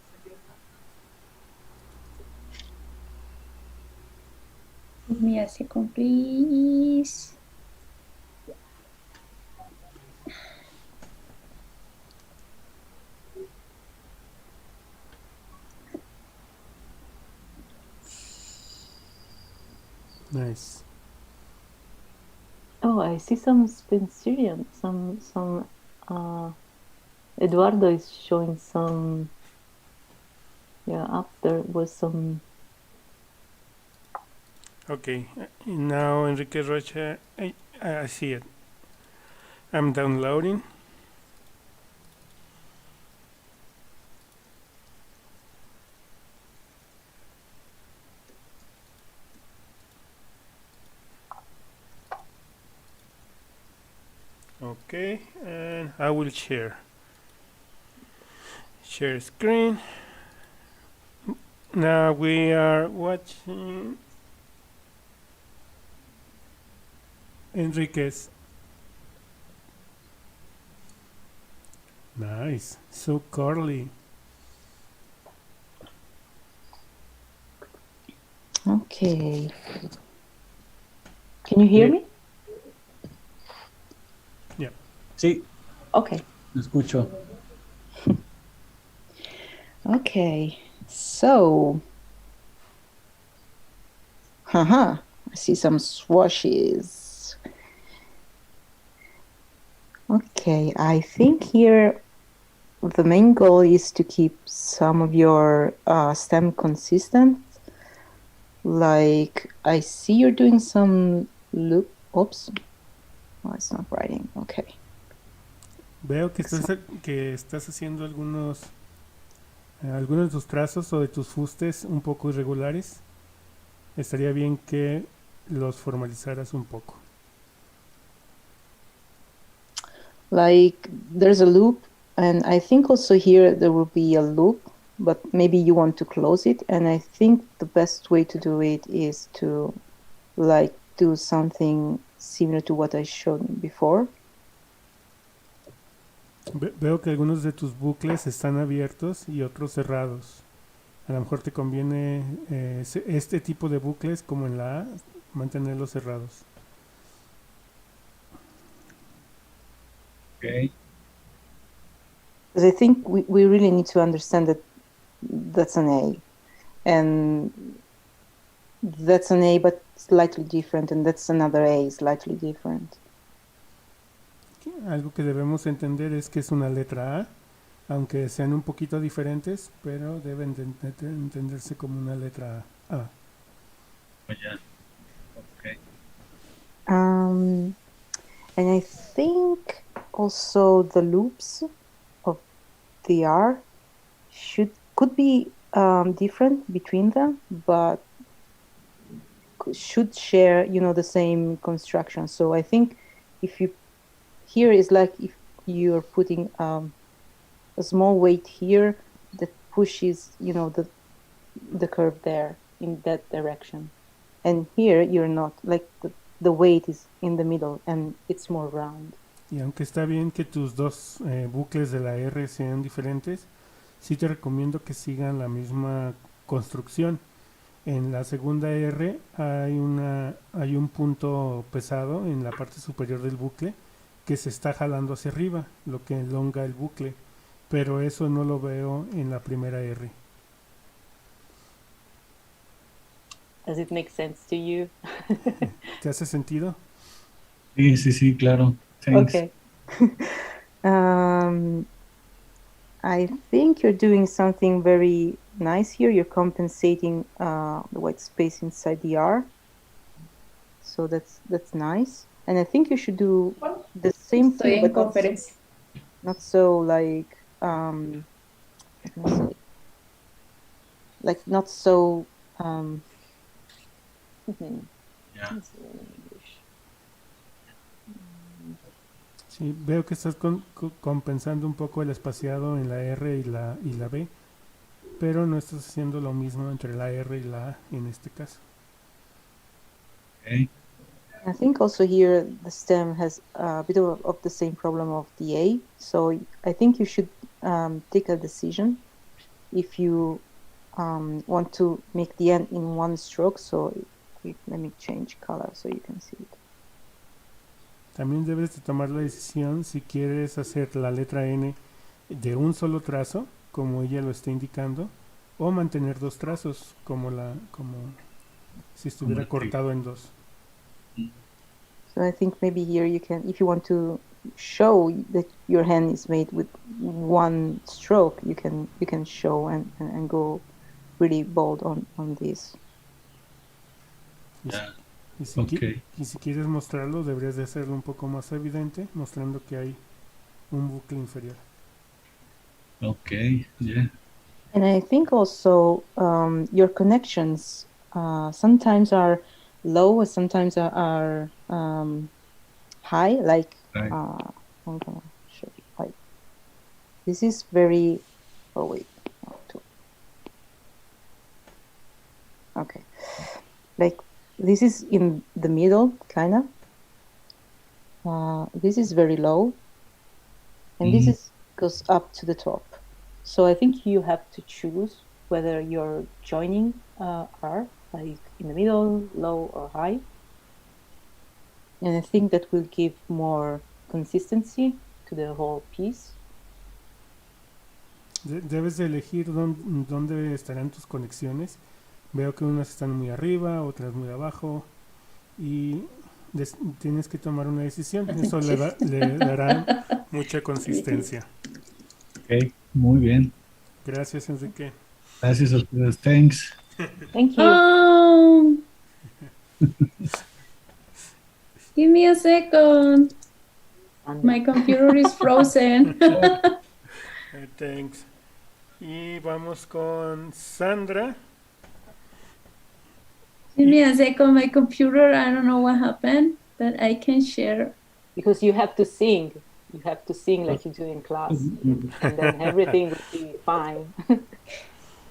Give me a second, please. Nice. Oh, I see some Spencerian, Eduardo is showing some, up there was some. Okay, now Enrique Rocha, I see it. I'm downloading. Okay, and I will share screen. Now we are watching Enriquez. Nice, so curly. Okay. Can you hear me? Sí, Okay. te escucho. Okay. So, I see some swashes. Okay, I think here the main goal is to keep some of your stem consistent. Like, I see you're doing some loop. Oops. Oh, it's not writing. Okay. Veo que estás haciendo algunos de tus trazos o de tus fustes un poco irregulares. Estaría bien que los formalizaras un poco. Like, there's a loop, and I think also here there will be a loop, but maybe you want to close it, and I think the best way to do it is to, like, do something similar to what I showed before. Veo que algunos de tus bucles están abiertos y otros cerrados. A lo mejor te conviene este tipo de bucles, como en la A, mantenerlos cerrados. Okay. Because I think we really need to understand that that's an A, and that's an A but slightly different, and that's another A slightly different. Algo que debemos entender es que es una letra A, aunque sean un poquito diferentes, pero deben de entenderse como una letra A. Oh, yeah. Okay. And I think also the loops of the R could be different between them, but should share, the same construction. So I think if you here is like if you're putting a small weight here that pushes, the curve there in that direction, and here you're not, like the weight is in the middle and it's more round. Y aunque está bien que tus dos bucles de la R sean diferentes, sí te recomiendo que sigan la misma construcción. En la segunda R hay un punto pesado en la parte superior del bucle que se está jalando hacia arriba, lo que elonga el bucle, pero eso no lo veo en la primera R. Does it make sense to you? ¿Te hace sentido? Sí, sí, sí, claro. Thanks. Okay. I think you're doing something very nice here. You're compensating the white space inside the R. So that's nice. And I think you should do the same Estoy thing, en but conferencia. not so like what can I say? Like not so Yeah. Sí, veo que estás compensando un poco el espaciado en la R y la B, pero no estás haciendo lo mismo entre la R y la A en este caso. Okay. I think also here the stem has a bit of the same problem of the A. So I think you should take a decision if you want to make the end in one stroke. So let me change color so you can see it. También debes de tomar la decisión si quieres hacer la letra N de un solo trazo, como ella lo está indicando, o mantener dos trazos, como si estuviera cortado en dos. So I think maybe here you can, if you want to show that your hand is made with one stroke, you can show and go really bold on this. Yeah. Y si, Okay. y si quieres mostrarlo, deberías de hacerlo un poco más evidente, mostrando que hay un bucle inferior. Okay. Yeah. And I think also your connections sometimes are low, or sometimes are high. Like Right. I'm gonna show you. Like this is very. Oh wait. Okay. Like this is in the middle, kind of. This is very low, and this goes up to the top. So I think you have to choose whether you're joining R, like in the middle, low, or high. And I think that will give more consistency to the whole piece. Debes de elegir dónde estarán tus conexiones. Veo que unas están muy arriba, otras muy abajo, y tienes que tomar una decisión. Eso le dará mucha consistencia. Ok, muy bien. Gracias, Enrique. Gracias a ustedes. Thanks. Thank you. Give me a second. My computer is frozen. Thanks. Y vamos con Sandra. Give me a second. My computer, I don't know what happened, but I can share. Because you have to sing. You have to sing like you do in class. And then everything will be fine.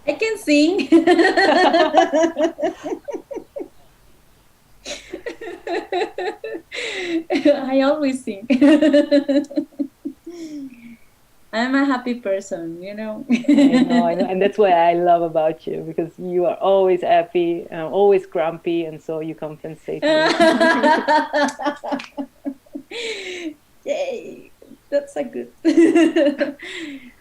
I can sing. I always sing. I'm a happy person, you know. I know. And that's what I love about you, because you are always happy and always grumpy, and so you compensate. Yay, that's a good.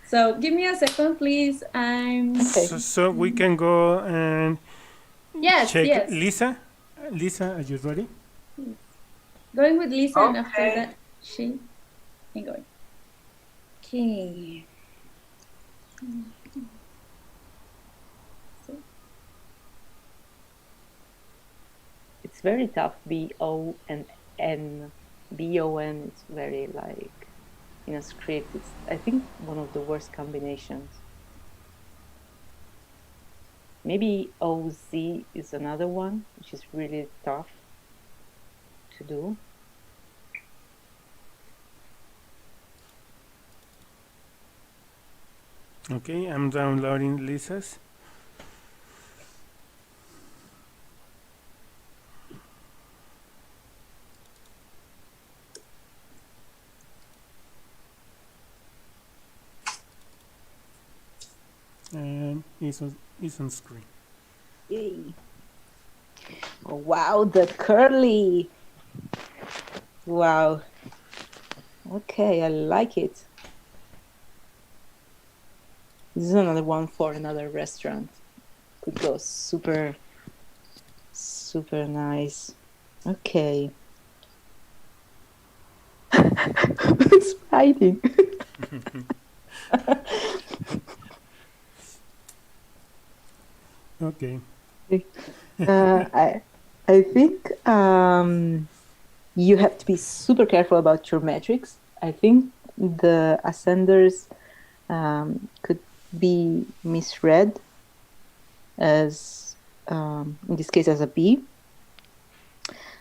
So give me a second, please. Okay. So we can go and check. Yes. Lisa, are you ready? Going with Lisa, and after that, she can go. Okay. very tough. B-O and N. B-O-N, it's very like, in a script, it's, I think, one of the worst combinations. Maybe O-Z is another one, which is really tough to do. Okay, I'm downloading Lisa's. And it's on screen. Yay. Oh, wow, the curly. Wow. Okay, I like it. This is another one for another restaurant. Could go super, super nice. Okay. It's fighting. Okay. I think you have to be super careful about your metrics. I think the ascenders could be misread as, in this case, as a B.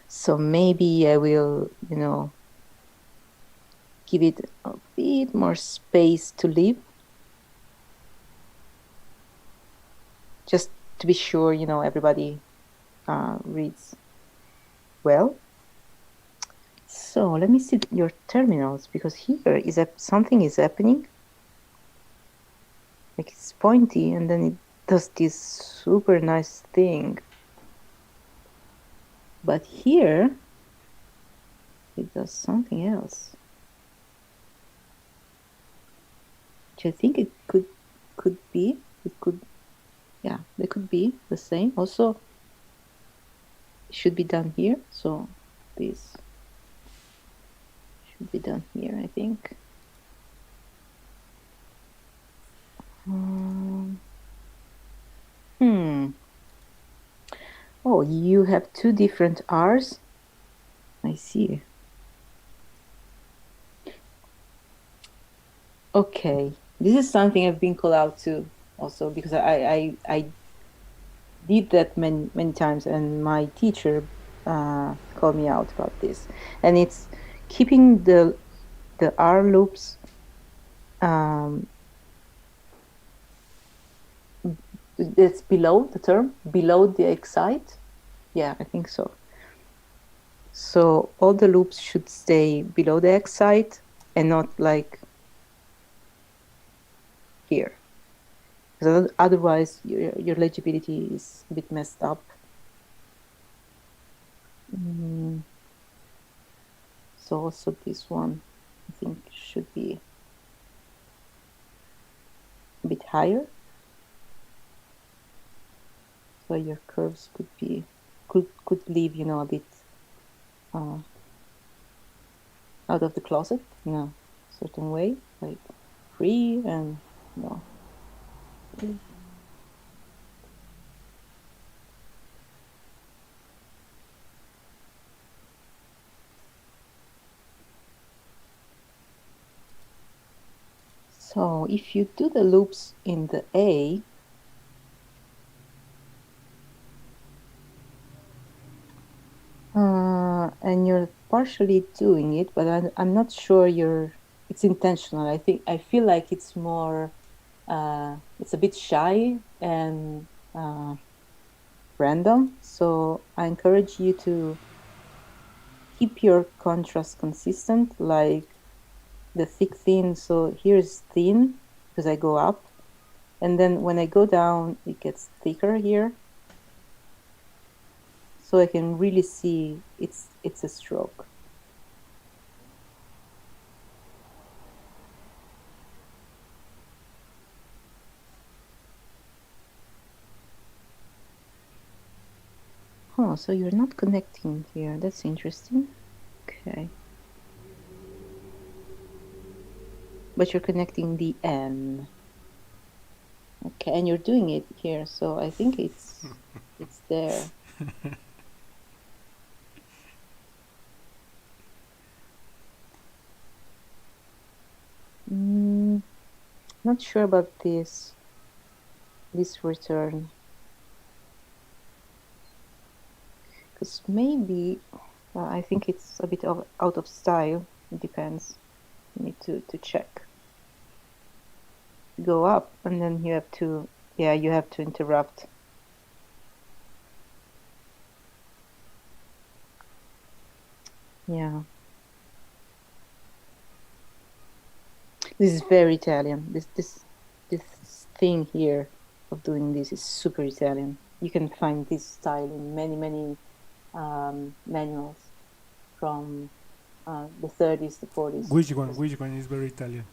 So maybe I will, give it a bit more space to live. Just to be sure, everybody reads well. So let me see your terminals, because here is something is happening. Like it's pointy, and then it does this super nice thing. But here, it does something else, which I think it could be. It could, yeah, they could be the same. Also, it should be done here. So this should be done here, I think. Oh, you have two different R's. I see. Okay, this is something I've been called out to also, because I did that many times, and my teacher called me out about this. And it's keeping the R loops it's below the term, below the excite. Yeah, I think so. So all the loops should stay below the excite and not like here. Because otherwise your legibility is a bit messed up. So also this one, I think, should be a bit higher. So your curves could leave, a bit out of the closet in a certain way, like free and So if you do the loops in the A, and you're partially doing it, but I'm not sure it's intentional. I feel like it's more, it's a bit shy and random. So I encourage you to keep your contrast consistent, like the thick thin. So here's thin because I go up, and then when I go down, it gets thicker here. So I can really see it's a stroke. Oh, so you're not connecting here. That's interesting. Okay. But you're connecting the N. Okay, and you're doing it here, so I think it's there. Not sure about this return. Because maybe, I think it's a bit out of style. It depends. You need to check. Go up, and then you have to, you have to interrupt. Yeah. This is very Italian. This thing here of doing this is super Italian. You can find this style in many manuals from the 30s, the 40s. Which one is very Italian?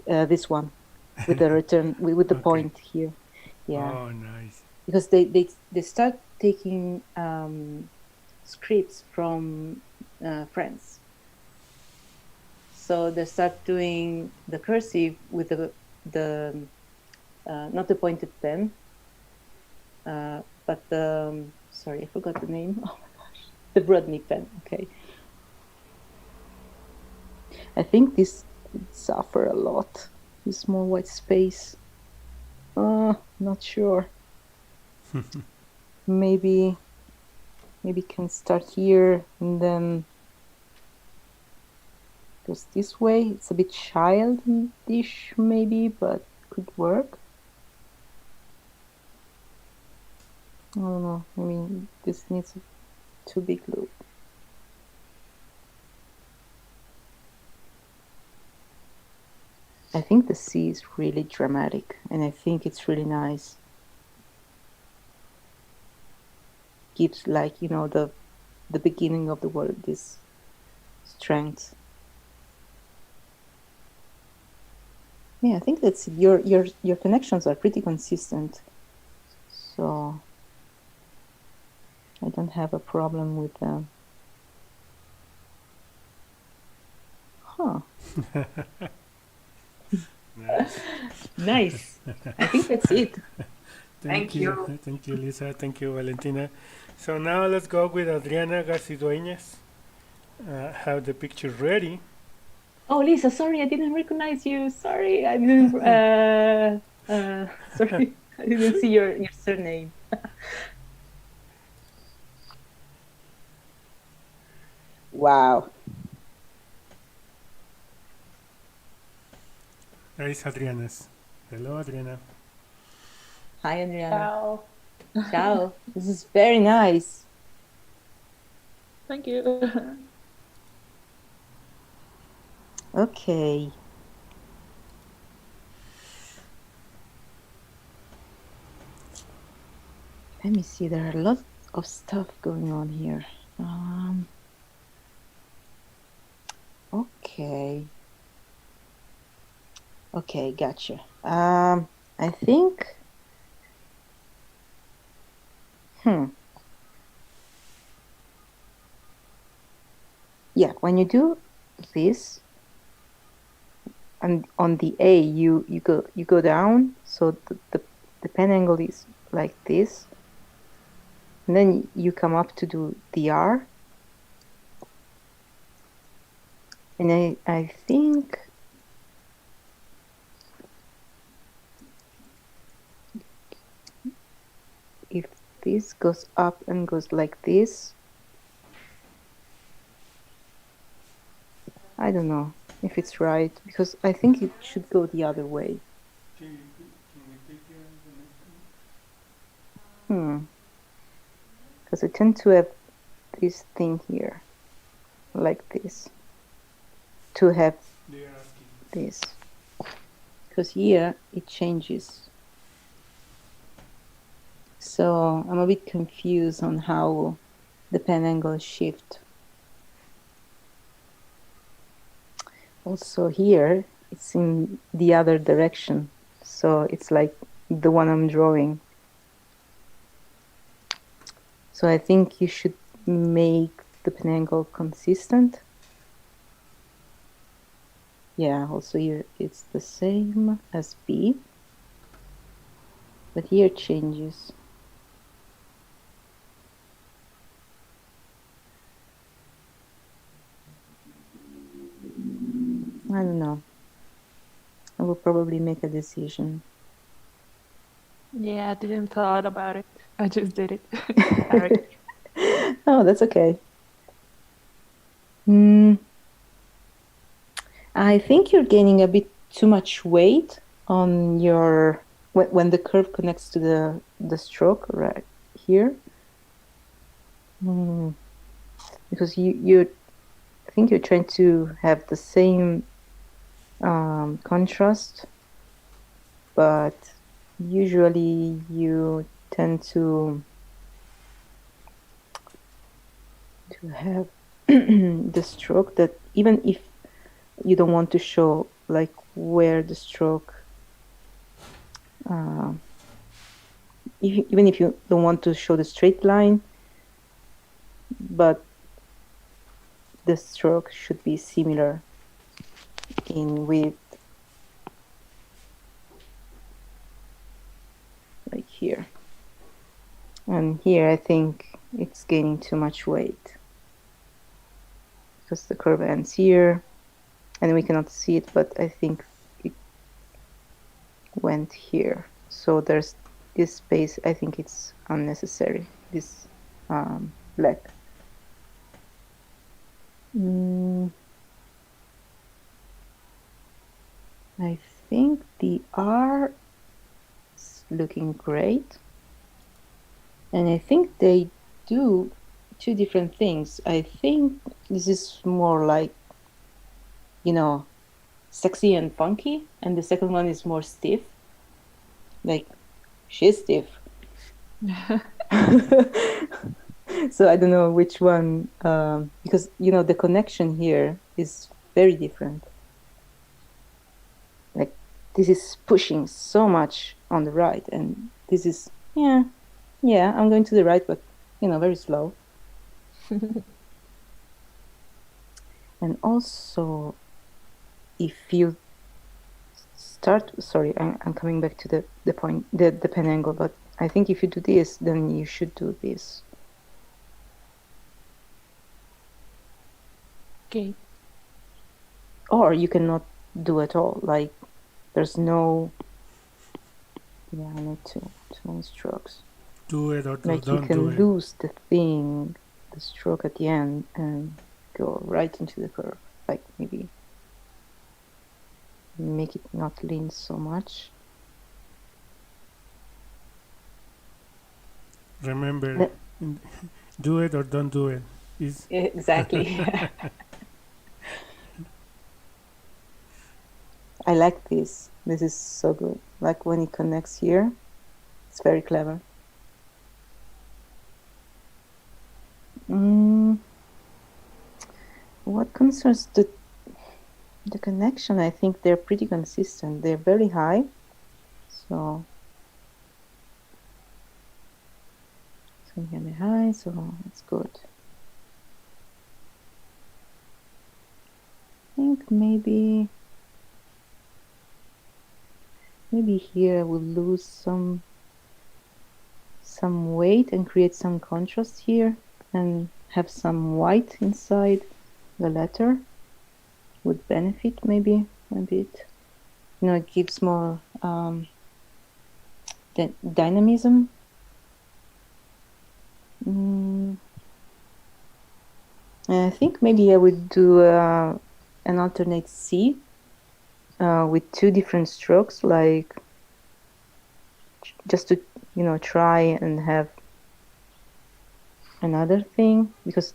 This one, with the return, with the Okay. point here. Yeah. Oh, nice. Because they start taking scripts from France. So they start doing the cursive with the not the pointed pen, but the sorry, I forgot the name. Oh my gosh, the Brodny pen. Okay. I think this would suffer a lot. This small white space. Not sure. Maybe can start here and then goes this way. It's a bit childish maybe, but could work. I don't know. I mean, this needs a too big loop. I think the C is really dramatic, and I think it's really nice. Gives, like, you know, the beginning of the word this strength. Yeah, I think that's your connections are pretty consistent, so I don't have a problem with them. Huh. Nice. Nice. I think that's it. Thank you. Thank you, Lisa. Thank you, Valentina. So now let's go with Adriana Garcidueñas. Have the picture ready. Oh, Lisa, sorry, I didn't recognize you. Sorry, I didn't. Sorry, I didn't see your surname. Wow. There is Adriana's. Hello, Adriana. Hi, Adriana. Ciao. Ciao. This is very nice. Thank you. Okay. Let me see. There are a lot of stuff going on here. Okay. Okay, gotcha. I think. Yeah, when you do this, and on the A you go down, so the pen angle is like this, and then you come up to do the R, and I think if this goes up and goes like this, I don't know if it's right, because I think it should go the other way. Because I tend to have this thing here, like this, to have this. Because here it changes. So I'm a bit confused on how the pen angles shift. Also here, it's in the other direction. So it's like the one I'm drawing. So I think you should make the pen angle consistent. Yeah, also here it's the same as B. But here it changes. I don't know. I will probably make a decision. Yeah, I didn't thought about it. I just did it. Sorry. Oh, that's okay. I think you're gaining a bit too much weight on your when the curve connects to the stroke right here. Because you I think you're trying to have the same contrast, but usually you tend to have the stroke that even if you don't want to show like where the stroke even if you don't want to show the straight line, but the stroke should be similar in width, like here. And here I think it's gaining too much weight because the curve ends here and we cannot see it, but I think it went here. So there's this space, I think it's unnecessary, this black. I think the R is looking great. And I think they do two different things. I think this is more like, you know, sexy and funky, and the second one is more stiff. Like, she's stiff. So I don't know which one, because, you know, the connection here is very different. Like, this is pushing so much on the right, and this is, yeah, I'm going to the right, but, you know, very slow. And also, if you start, sorry, I'm coming back to the point, the pen angle, but I think if you do this, then you should do this. Okay. Or you cannot do at all, like there's no, yeah, I need two strokes. Do it or like don't you can do it. lose the thing, the stroke at the end, and go right into the curve. Like maybe make it not lean so much. Remember, do it or don't do it. Exactly. I like this. This is so good. Like when it connects here, it's very clever. What concerns the connection, I think they're pretty consistent. They're very high, so here they're high, so it's good. I think maybe here I will lose some weight and create some contrast here and have some white inside the letter. Would benefit maybe a bit. You know, it gives more dynamism. I think maybe I would do an alternate C with two different strokes, like just to, you know, try and have another thing, because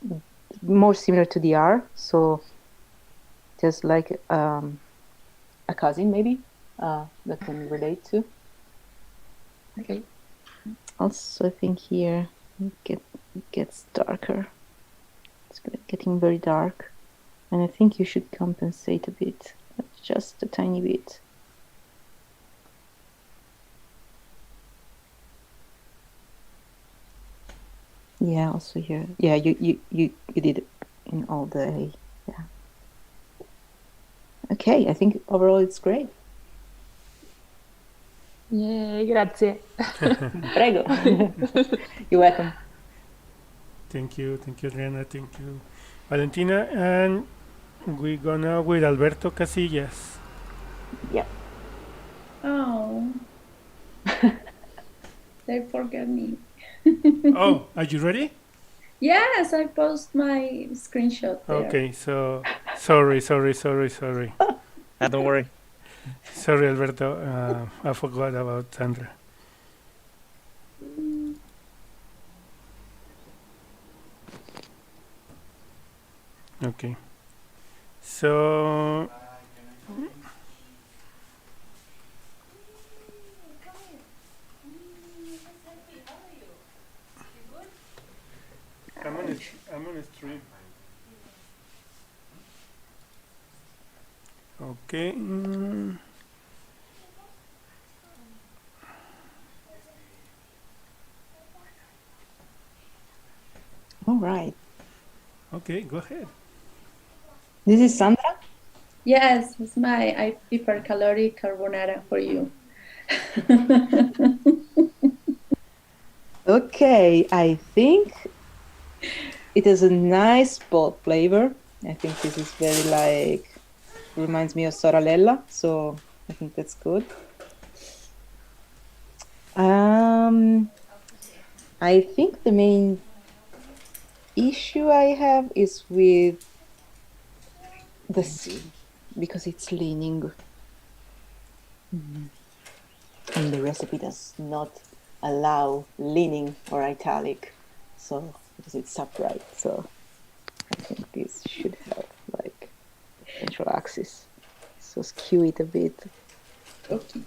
more similar to the R, so just like a cousin maybe that can relate to. Okay. Also, I think here it gets darker. It's getting very dark, and I think you should compensate a bit, just a tiny bit. Yeah, also here. Yeah, you did it in all the, yeah. Okay, I think overall it's great. Yay, grazie. Prego. You're welcome. Thank you, Adriana, thank you, Valentina, and we're gonna with Alberto Casillas. Yeah. Oh, they forget me. Oh, are you ready? Yes, I post my screenshot there. Okay, so sorry. Don't worry. Sorry, Alberto. I forgot about Sandra. Okay. So I'm on a stream. Okay. All right. Okay, go ahead. This is Sandra. Yes, it's my hypercaloric carbonara for you. Okay, I think it has a nice bold flavor. I think this is very like, reminds me of soralella, so I think that's good. I think the main issue I have is with the C, because it's leaning. And the recipe does not allow leaning or italic, so because it's upright. So I think this should have like central axis. So skew it a bit. Okay.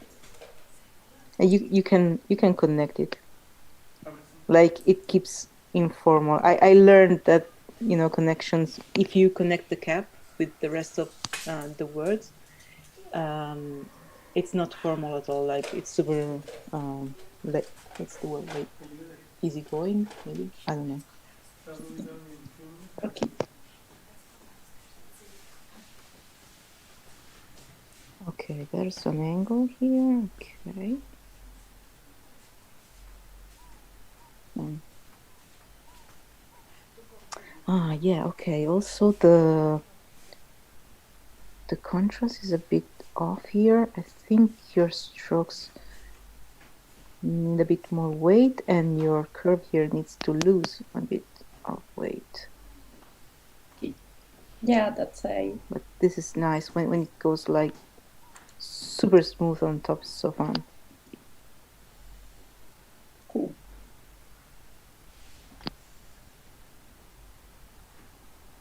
And you can connect it. Like it keeps informal. I learned that, you know, connections, if you connect the cap with the rest of the words, it's not formal at all. Like it's super like, what's the word, like easygoing, maybe, I don't know. Okay. Okay, there's an angle here. Okay. Yeah, okay. Also the contrast is a bit off here. I think your strokes need a bit more weight, and your curve here needs to lose a bit of weight. Yeah, that's a. But this is nice when it goes like super smooth on top. It's so fun. Cool.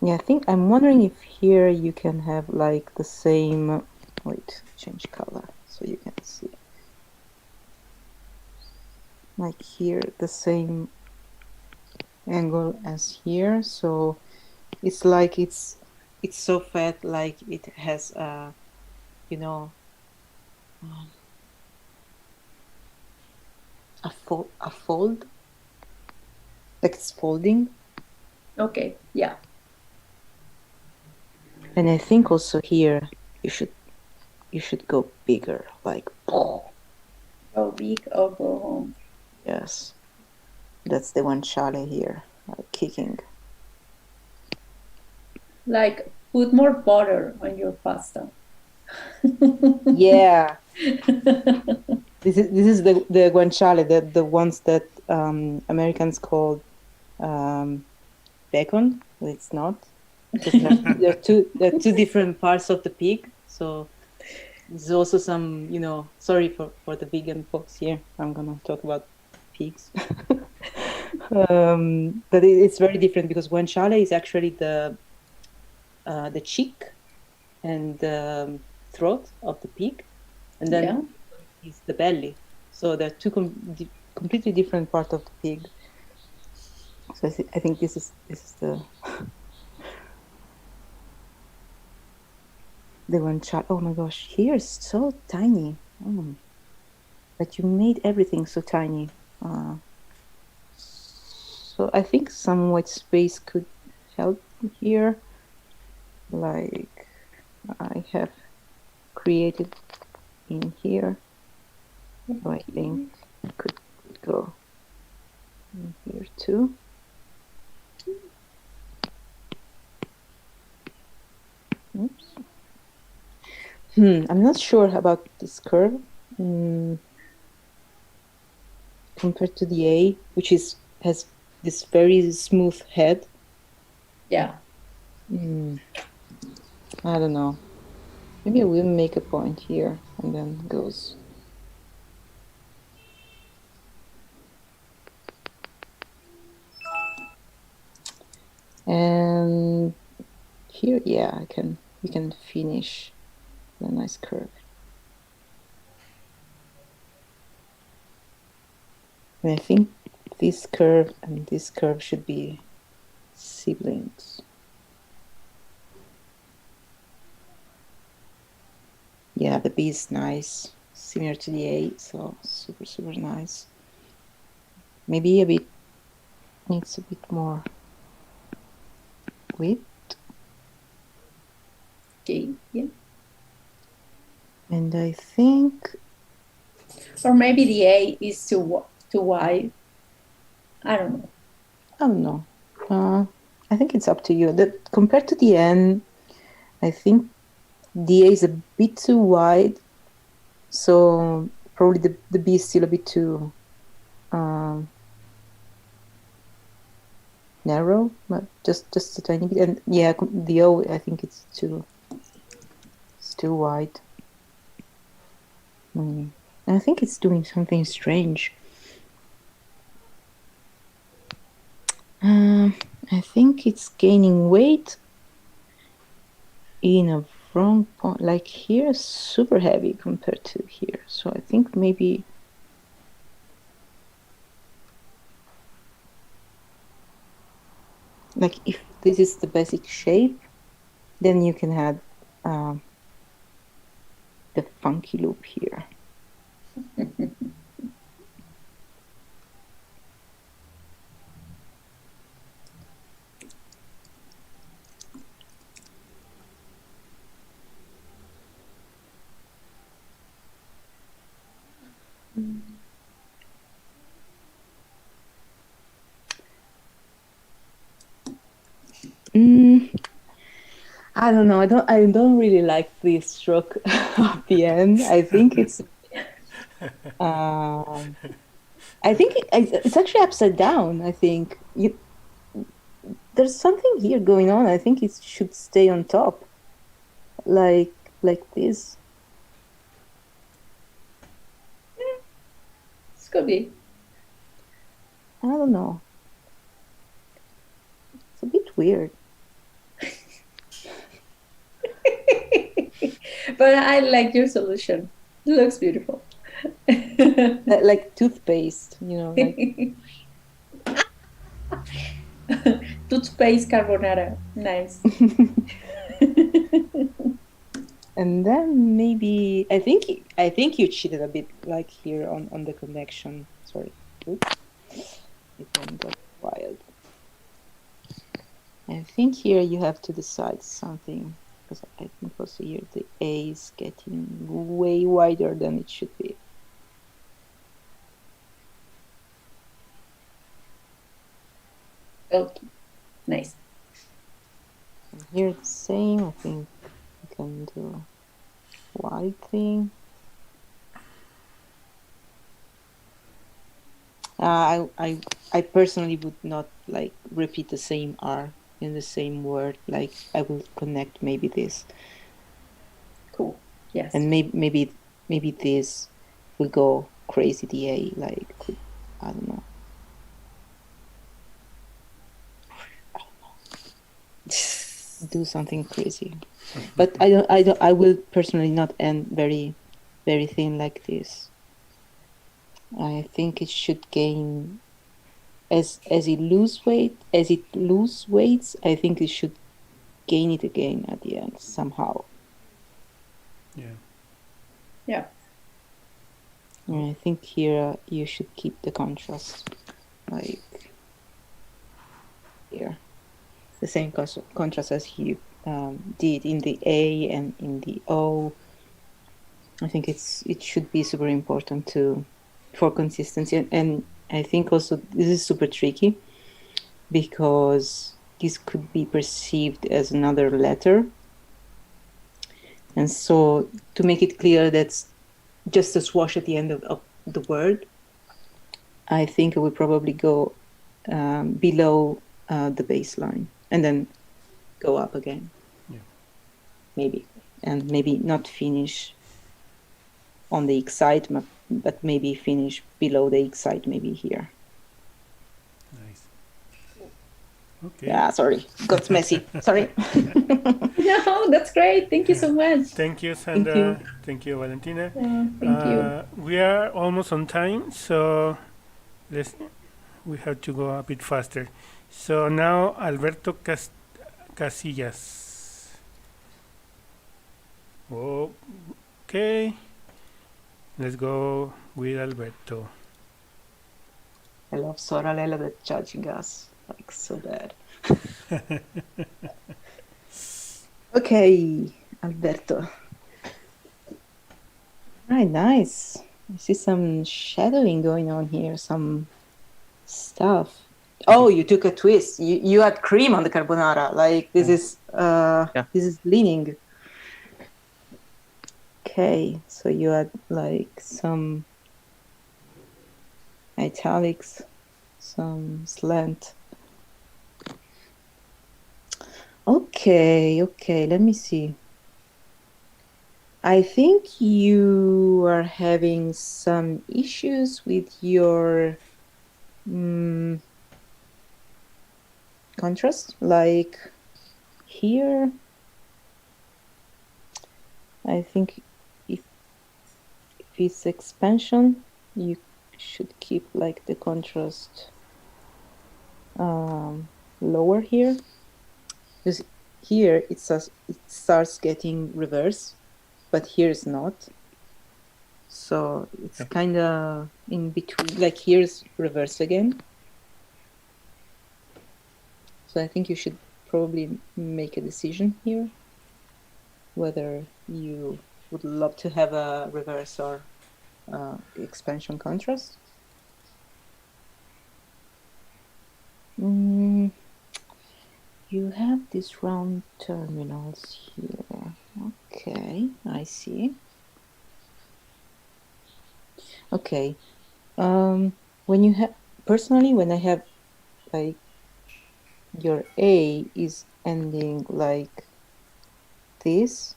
Yeah, I think I'm wondering if here you can have like the same. Wait, change color so you can see. Like here, the same angle as here. So it's like it's so fat, like it has you know, a fold, like it's folding. Okay, yeah. And I think also here you should go bigger, like Go big or go home. Yes, that's the guanciale here, kicking. Like put more butter on your pasta. Yeah. This is the guanciale, the ones that Americans call bacon, but it's not. They're two different parts of the pig. So there's also some, you know, sorry for the vegan folks here. I'm gonna talk about pigs. But it's very different because guanciale is actually the cheek and the throat of the pig, and then is the belly. So they're two completely different parts of the pig. So I think this is the guanciale. Oh my gosh, here is so tiny. But you made everything so tiny. So I think some white space could help here. Like I have created in here. So I think I could go in here too. Oops. I'm not sure about this curve. compared to the A, which has this very smooth head. Yeah. I don't know. Maybe I will make a point here and then goes. And here, yeah, we can finish a nice curve. And I think this curve and this curve should be siblings. Yeah, the B is nice, similar to the A, so super, super nice. Maybe needs a bit more width. Okay, yeah. And I think... Or maybe the A is too wide. I don't know. I don't know. I think it's up to you. Compared to the N, I think the A is a bit too wide. So probably the B is still a bit too narrow, but just a tiny bit. And yeah, the O, I think it's too wide. And I think it's doing something strange. I think it's gaining weight in a wrong point. Like here, super heavy compared to here. So I think maybe... Like if this is the basic shape, then you can add the funky loop here. I don't know. I don't really like the stroke of the end. I think it's. I think it's actually upside down. I think there's something here going on. I think it should stay on top, like this. This could be. I don't know. It's a bit weird. But I like your solution. It looks beautiful. Like toothpaste, you know. Like... Toothpaste carbonara. Nice. And then maybe I think you cheated a bit, like here on the connection. Sorry. Oops. It went got wild. I think here you have to decide something, because I think also here the A is getting way wider than it should be. Okay. Nice. And here the same. I think we can do wide thing. I personally would not like repeat the same R in the same word. Like I will connect maybe this. Cool. Yes. And maybe this will go crazy DA. Like I don't know. Do something crazy. But I will personally not end very, very thin like this. I think it should gain as it lose weight, I think it should gain it again at the end somehow. Yeah. Yeah. And I think here you should keep the contrast, like here, the same contrast as you did in the A and in the O. I think it should be super important for consistency, and I think also this is super tricky because this could be perceived as another letter, and so to make it clear that just a swash at the end of the word, I think it would probably go below the baseline and then go up again. Yeah. Maybe. And maybe not finish on the excite, but maybe finish below the excite, maybe here. Nice. Okay. Yeah, sorry, got messy. Sorry. No, that's great. Thank you so much. Thank you, Sandra. Thank you. Thank you, Valentina. Thank you. We are almost on time, so we have to go a bit faster. So now Alberto Casillas. Okay. Let's go with Alberto. I love Soralella that judging us like so bad. Okay, Alberto. Right, nice. I see some shadowing going on here, some stuff. Oh, you took a twist. You had cream on the carbonara. Like this is this is leaning. Okay, so you had like some italics, some slant. Okay, let me see. I think you are having some issues with your contrast, like here. I think if it's expansion, you should keep like the contrast lower here, because here it starts getting reverse, but here it's not. So it's kind of in between, like here's reverse again. So I think you should probably make a decision here, whether you would love to have a reverse or expansion contrast. You have these round terminals here. Okay, I see. Okay. When you have, personally, when I have like your A is ending like this,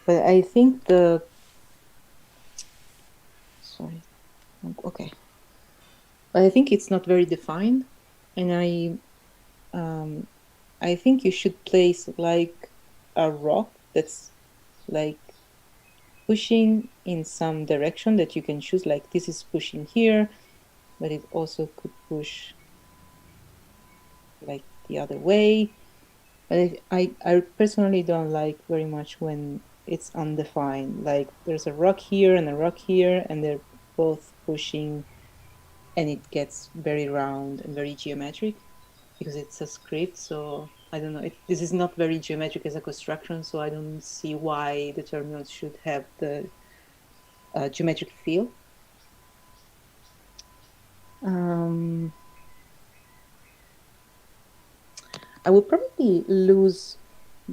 but I think sorry, okay. But I think it's not very defined, and I think you should place like a rock that's like pushing in some direction that you can choose, like this is pushing here, but it also could push like the other way. But I personally don't like very much when it's undefined, like there's a rock here and a rock here and they're both pushing and it gets very round and very geometric because it's a script. So I don't know, this is not very geometric as a construction, so I don't see why the terminals should have the geometric feel. I will probably lose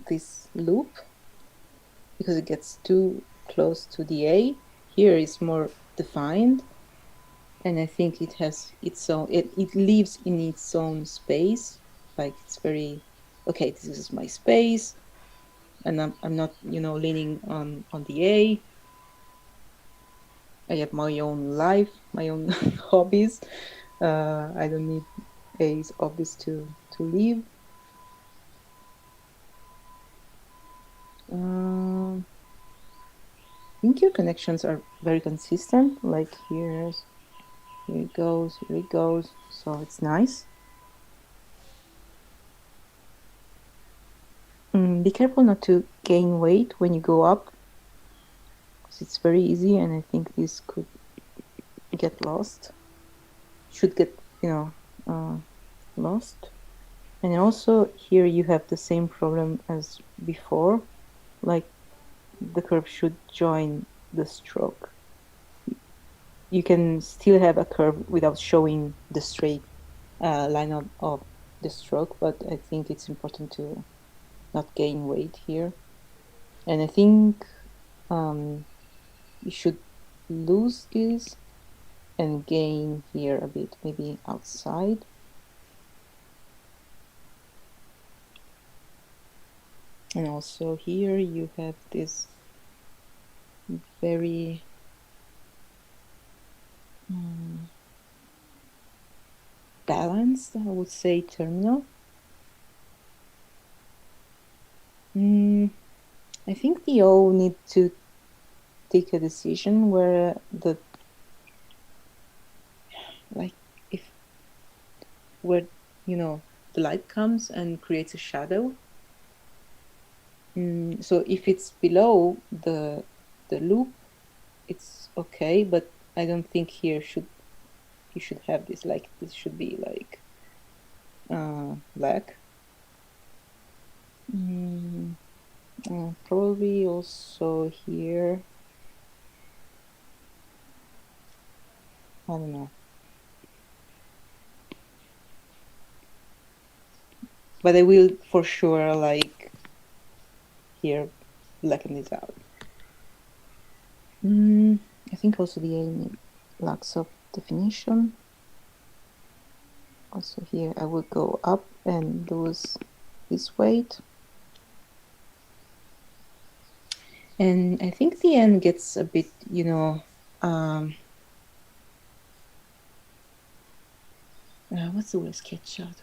this loop because it gets too close to the A. Here is more defined, and I think it has its own, it lives in its own space. Like it's very, okay, this is my space, and I'm not, leaning on the A. I have my own life, my own hobbies. I don't need A's hobbies to live. I think your connections are very consistent. Like here it goes, so it's nice. Be careful not to gain weight when you go up, because it's very easy, and I think this could get lost. Should get, lost. And also here you have the same problem as before, like the curve should join the stroke. You can still have a curve without showing the straight line of the stroke, but I think it's important to not gain weight here. And I think you should lose this and gain here a bit, maybe outside. And also here you have this very balanced, I would say, terminal. I think the O need to take a decision where the where the light comes and creates a shadow. So if it's below the loop, it's okay, but I don't think here you should have this, like this should be like black. Probably also here, I don't know. But I will for sure, like here, blacken this out. I think also the A lacks of definition. Also here I will go up and lose this weight. And I think the N gets a bit, what's the word, sketch out?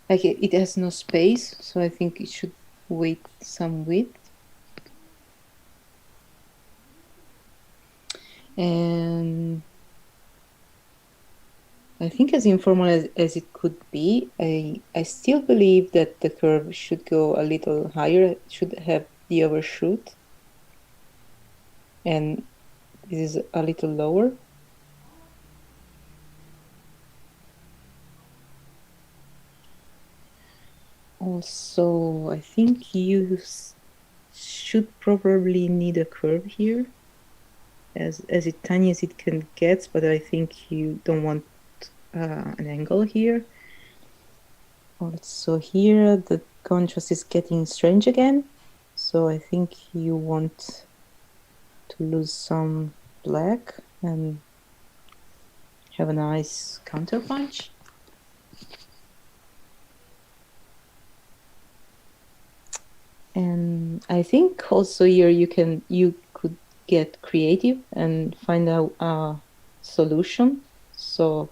Like it has no space, so I think it should wait some width. And I think as informal as it could be, I still believe that the curve should go a little higher, should have the overshoot. And this is a little lower. Also, I think you should probably need a curve here, as tiny as it can get, but I think you don't want an angle here. Also here the contrast is getting strange again, so I think you want to lose some black and have a nice counterpunch. And I think also here you could get creative and find out a solution, so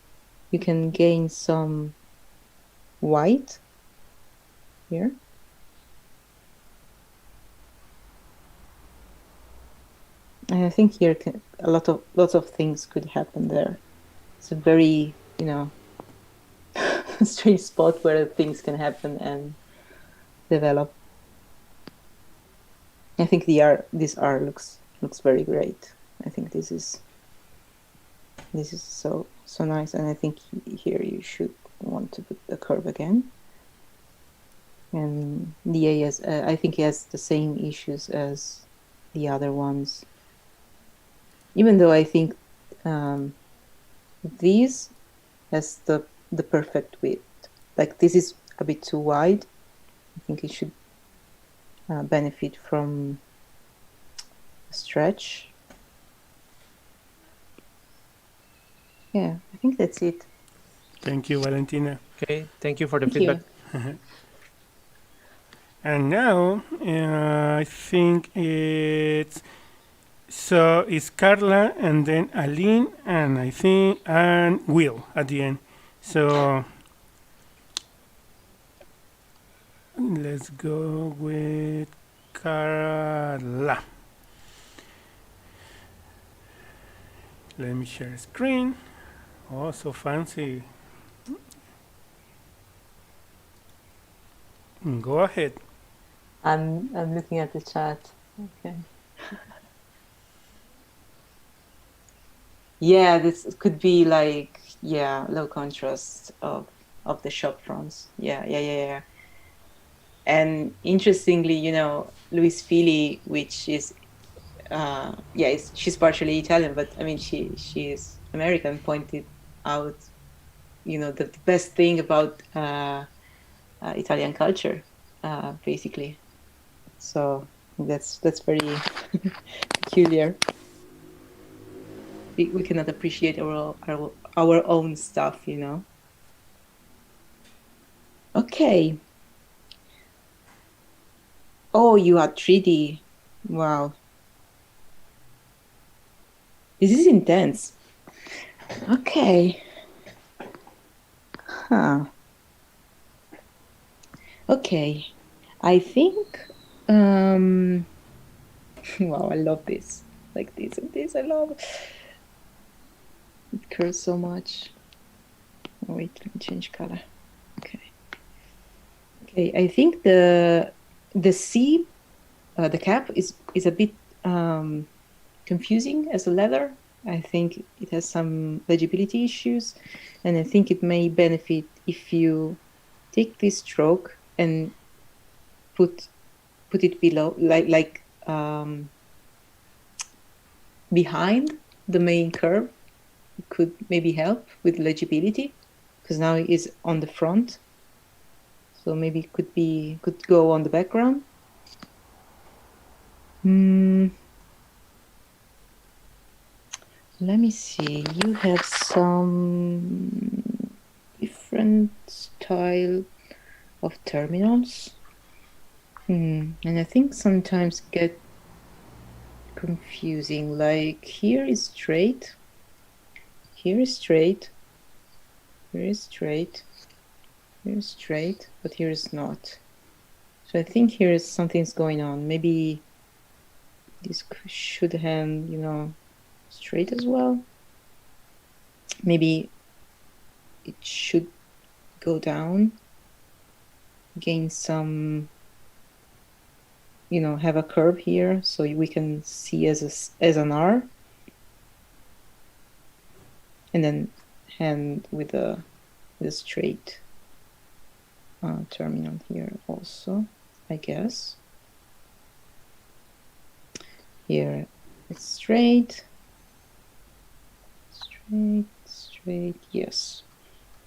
you can gain some white here. And I think here lots of things could happen there. It's a very strange spot where things can happen and develop. I think this R looks very great. I think this is so nice, and I think here you should want to put the curve again. And the A I think it has the same issues as the other ones, even though I think this has the perfect width. Like this is a bit too wide. I think it should benefit from a stretch. Yeah, I think that's it. Thank you, Valentina. Okay, thank you for the feedback. And now I think it's Carla and then Aline and Will at the end. So let's go with Carla. Let me share screen. Oh, so fancy. Go ahead. I'm looking at the chat. Okay. Yeah, this could be like low contrast of the shop fronts. Yeah. And interestingly, Luis Fili, which is she's partially Italian, but I mean she is American, pointed out the best thing about Italian culture, basically. So that's very peculiar. We cannot appreciate our own stuff, you know. Okay. Oh, you are 3D. Wow. This is intense. Okay. Huh. Okay. I think wow, I love this. Like this and this, I love it curves so much. Oh, wait, let me change color. Okay. Okay, I think the C, the cap is a bit confusing as a letter. I think it has some legibility issues, and I think it may benefit if you take this stroke and put it below, like behind the main curve. It could maybe help with legibility, because now it is on the front. So maybe it could go on the background. Let me see. You have some different style of terminals. And I think sometimes get confusing. Like here is straight, here is straight, here is straight, here is straight, but here is not. So I think here is something's going on. Maybe this should have, you know, straight as well. Maybe it should go down, gain some, you know, have a curve here so we can see as an R, and then hand with a straight terminal here also, I guess. Here it's straight, straight, straight. Yes,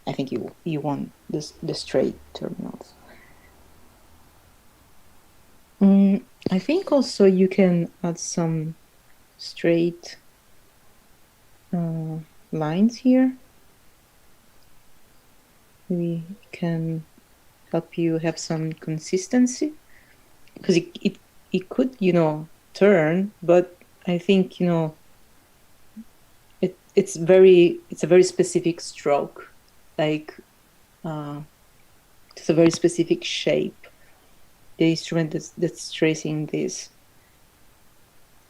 I think you want the straight terminals. I think also you can add some straight lines here. We can help you have some consistency, because it could, you know, turn, but I think, you know, it's a very specific stroke, like it's a very specific shape, the instrument that's tracing this.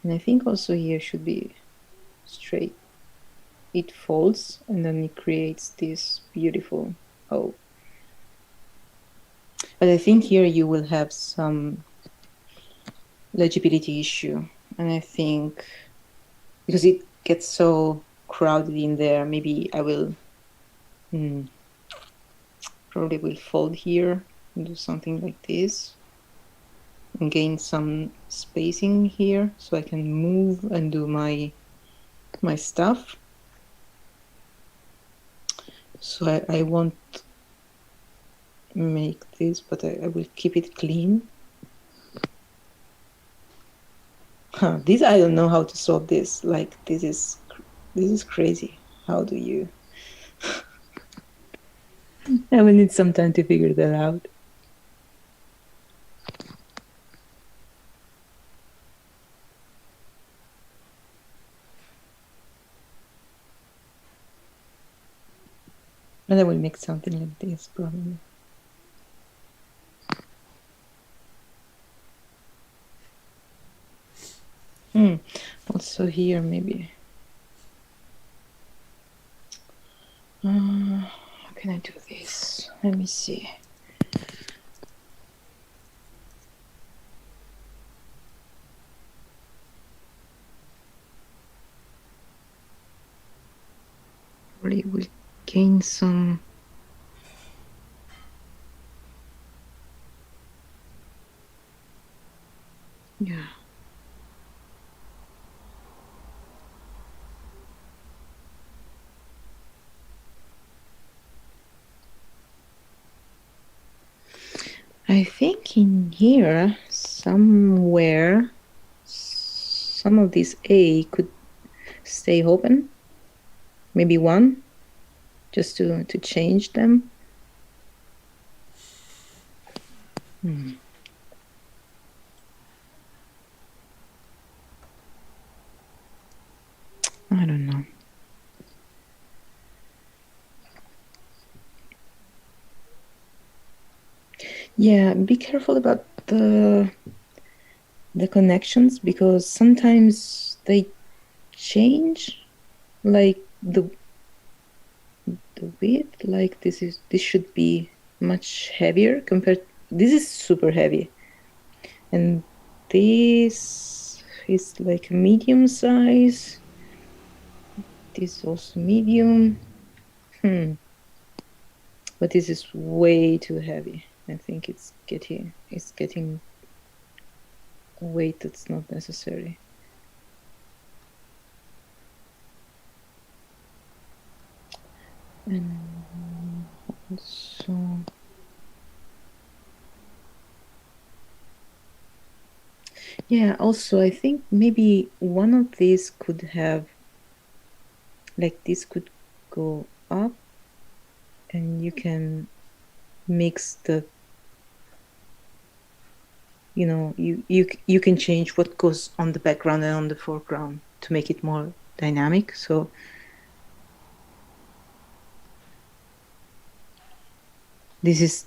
And I think also here should be straight. It folds and then it creates this beautiful O. But I think here you will have some legibility issue, and I think because it gets so crowded in there, maybe I will probably will fold here and do something like this and gain some spacing here so I can move and do my stuff. So I won't make this, but I will keep it clean. This, I don't know how to solve this. Like, this is crazy. How do you? I will need some time to figure that out. And I will make something like this probably. Also here maybe. How can I do this? Let me see. Probably will gain some. Yeah. I think in here somewhere some of this A could stay open. Maybe one, just to change them. I don't know. Yeah, be careful about the connections, because sometimes they change, like the width. Like this should be much heavier compared. This is super heavy, and this is like a medium size. This is also medium. But this is way too heavy. I think it's getting weight that's not necessary. And also, yeah, also I think maybe one of these could have, like this could go up, and you can mix the, you can change what goes on the background and on the foreground to make it more dynamic. So this is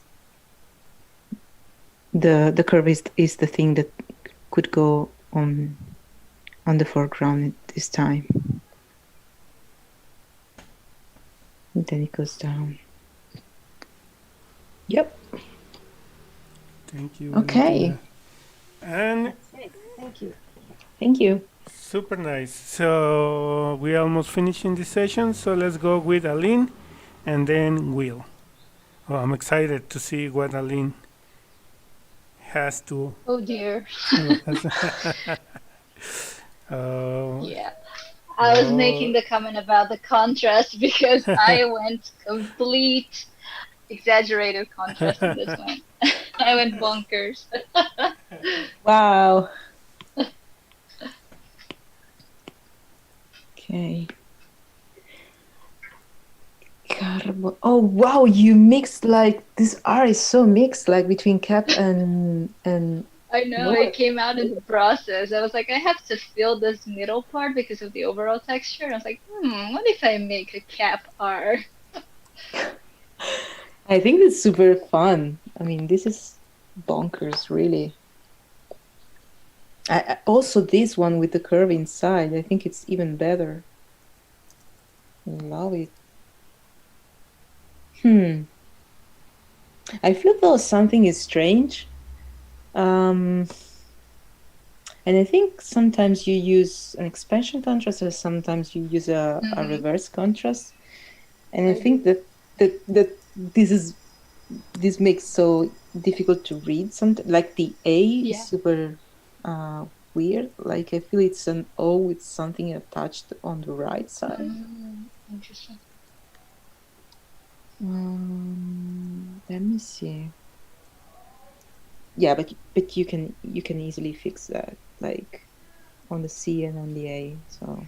the curve is the thing that could go on the foreground at this time. And then it goes down. Yep. Thank you. Okay. Valentina. And Thank you. Thank you. super nice. So we're almost finishing this session. So let's go with Aline and then Will. Oh, I'm excited to see what Aline has to. Oh dear. Yeah. I was making the comment about the contrast because I went complete exaggerated contrast in this one. I went bonkers. Wow. Okay. Oh wow, you mixed, like this art is so mixed, like between cap and I know, it came out in the process. I was like, I have to fill this middle part because of the overall texture. I was like, what if I make a cap art? I think it's super fun. I mean, this is bonkers, really. Also this one with the curve inside, I think it's even better. I love it. I feel though something is strange. And I think sometimes you use an expansion contrast, or sometimes you use a reverse contrast. And I think that this makes so difficult to read. Something like the A is super weird. Like I feel it's an O with something attached on the right side. Interesting. Let me see. Yeah, but you can easily fix that, like on the C and on the A. So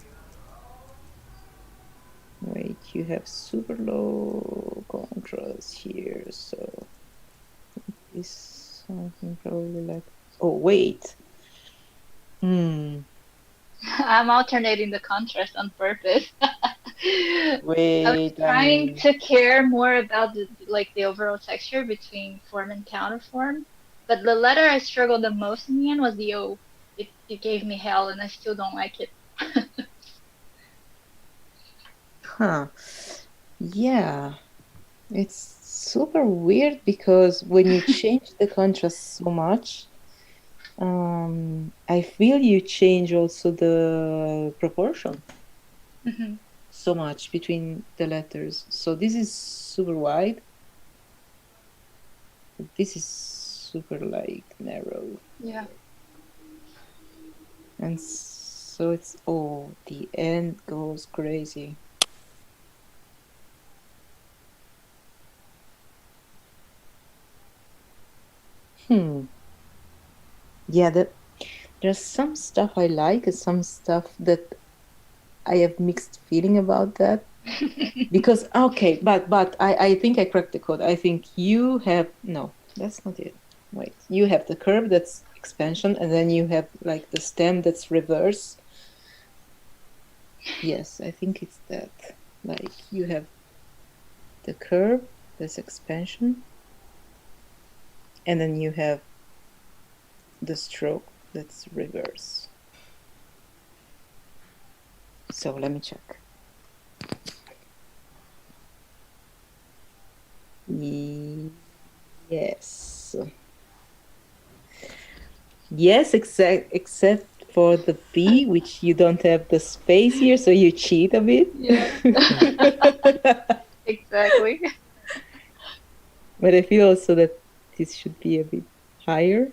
wait, you have super low contrast here, so is something probably like, oh wait. I'm alternating the contrast on purpose. Wait, I was trying to care more about the overall texture between form and counterform, but the letter I struggled the most in the end was the O. It gave me hell, and I still don't like it. Yeah, it's super weird because when you change the contrast so much, I feel you change also the proportion so much between the letters. So this is super wide. This is super like narrow. Yeah. And so it's, the end goes crazy. yeah, there's some stuff I like and some stuff that I have mixed feeling about that. Because okay, but I think I cracked the code. I think you have no, that's not it. Wait, you have the curve that's expansion, and then you have like the stem that's reverse. Yes, I think it's that. Like you have the curve that's expansion, and then you have the stroke that's reverse. So let me check. Yes. Yes, except for the B, which you don't have the space here, so you cheat a bit. Yeah. Exactly. But I feel also that this should be a bit higher.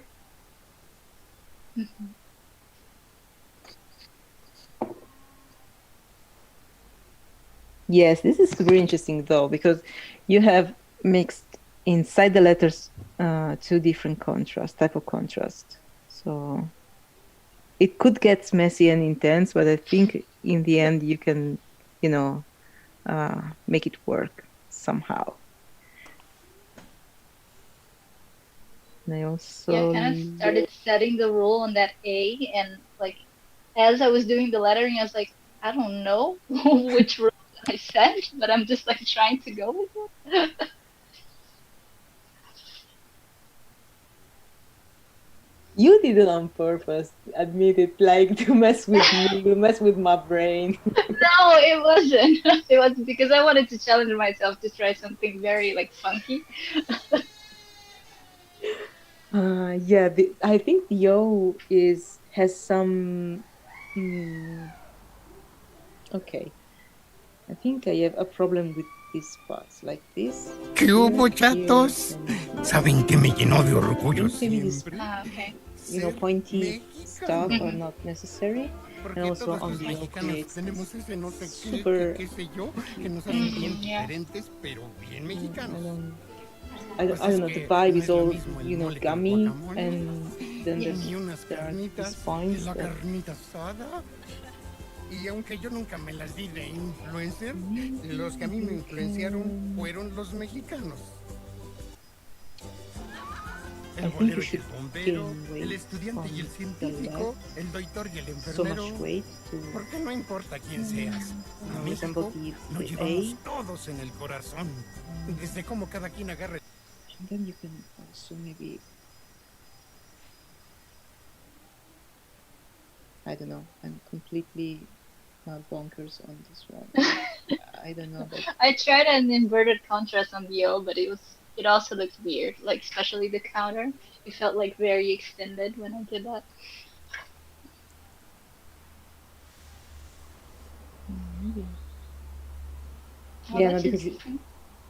Mhm. Yes, this is super interesting though, because you have mixed inside the letters two different type of contrast. So it could get messy and intense, but I think in the end you can, make it work somehow. And I also Yeah, I kind of started setting the rule on that A, and like as I was doing the lettering, I was like, I don't know which rule I set, but I'm just like trying to go with it. You did it on purpose, admit it, like to mess with me, to mess with my brain. No, it wasn't. It was because I wanted to challenge myself to try something very like funky. Yeah, I think the O has some. Okay, I think I have a problem with these parts, like this. ¿Qué hubo, chatos? Saben que me llenó de orgullo siempre. Okay. Pointy stuff are not necessary, and also on the O creates super. Yeah. I don't know, the vibe is all, gummy, and then there are these points that... Y aunque yo nunca me las di de influencer, los que a mí me influenciaron fueron los mexicanos. El bolero y el bombero, el estudiante y el científico, el doctor y el enfermero. Porque no importa quién seas, a México lo llevamos todos en el corazón. Desde cómo cada quien agarra. And then you can also maybe, I don't know, I'm completely bonkers on this one. I don't know. But... I tried an inverted contrast on the O, but it also looked weird, like especially the counter. It felt like very extended when I did that. Yeah, no,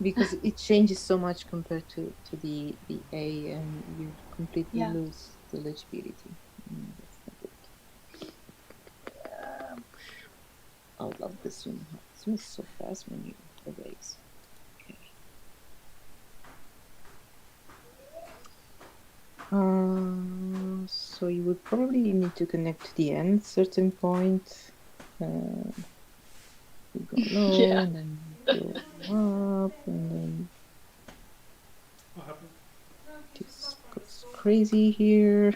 because it changes so much compared to the A, and you completely lose the legibility. That's not good. I would love the zoom. It zooms so fast when you erase. Okay. So you would probably need to connect to the end certain point. You go low, and then go up, and then this goes crazy here.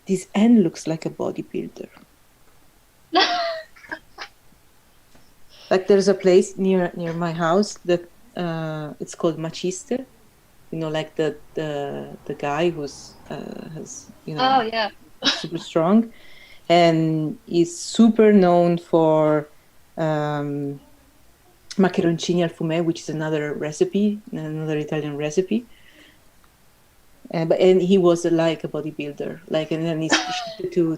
This N looks like a bodybuilder. Like there's a place near my house that it's called Machiste. Like the guy who's has Oh yeah. super strong, and is super known for maccheroncini al fumet, which is another Italian recipe. And he was like a bodybuilder, and then he's to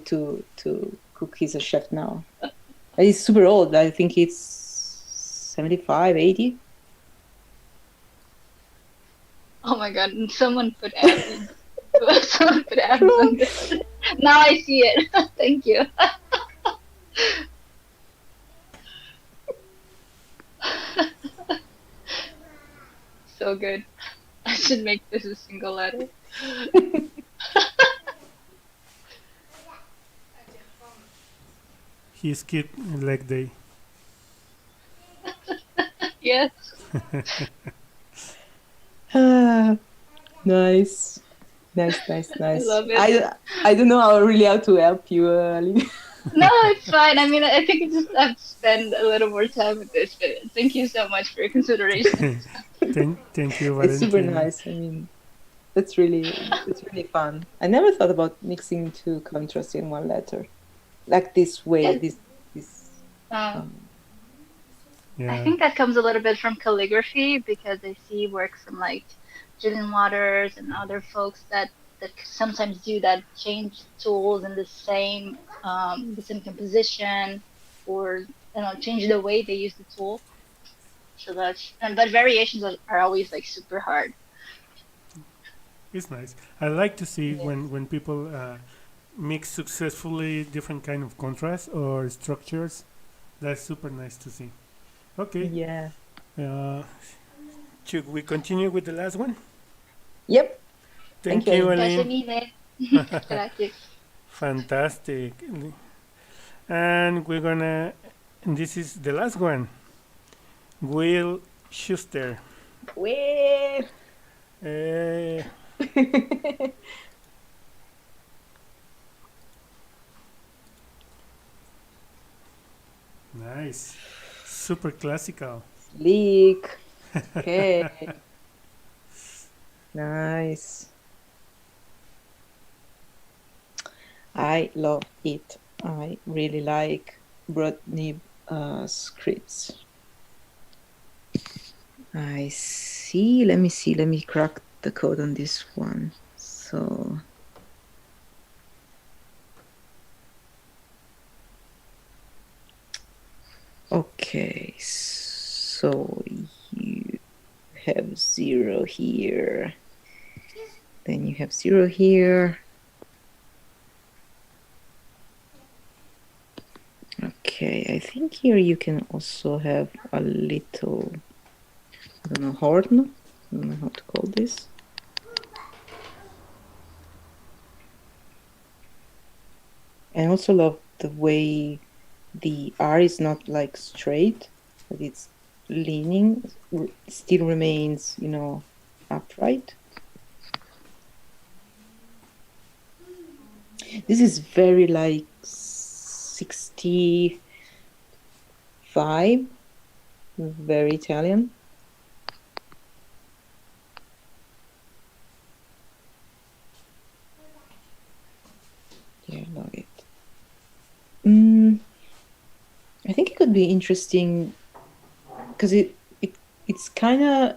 cook. He's a chef now. He's super old. I think he's 75, 80. Oh my god, someone put abs. Someone put abs on this. Now I see it. Thank you. so good. I should make this a single letter. He skipped leg day. Yes. Nice. Nice. I love it. I don't know really how to help you, Olivia. No, it's fine. I mean, I think I just have to spend a little more time with this, but thank you so much for your consideration. Thank you, Valentina. It's super nice. I mean, it's really fun. I never thought about mixing two contrasts in one letter, like this way. Yeah. I think that comes a little bit from calligraphy, because I see works from like Julian Waters and other folks that sometimes do that, change tools in the same composition, or change the way they use the tool. So but variations are always like super hard. It's nice. I like to see when people mix successfully different kind of contrasts or structures. That's super nice to see. Okay. Yeah. Should we continue with the last one? Yep. Thank you, Aline. Gracias. Fantastic. And we're gonna. And this is the last one. Will Schuster. Will. Nice. Super classical. Sleek. Okay. Nice. I love it. I really like broad-nib scripts. I see. Let me see. Let me crack the code on this one. So. Okay, so you have 0 here, then you have 0 here. Okay, I think here you can also have a little, I don't know, horn. I don't know how to call this. I also love the way the R is not like straight, but it's leaning, still remains, upright. This is very like 65, very Italian. Yeah, I love it. I think it could be interesting because it's kind of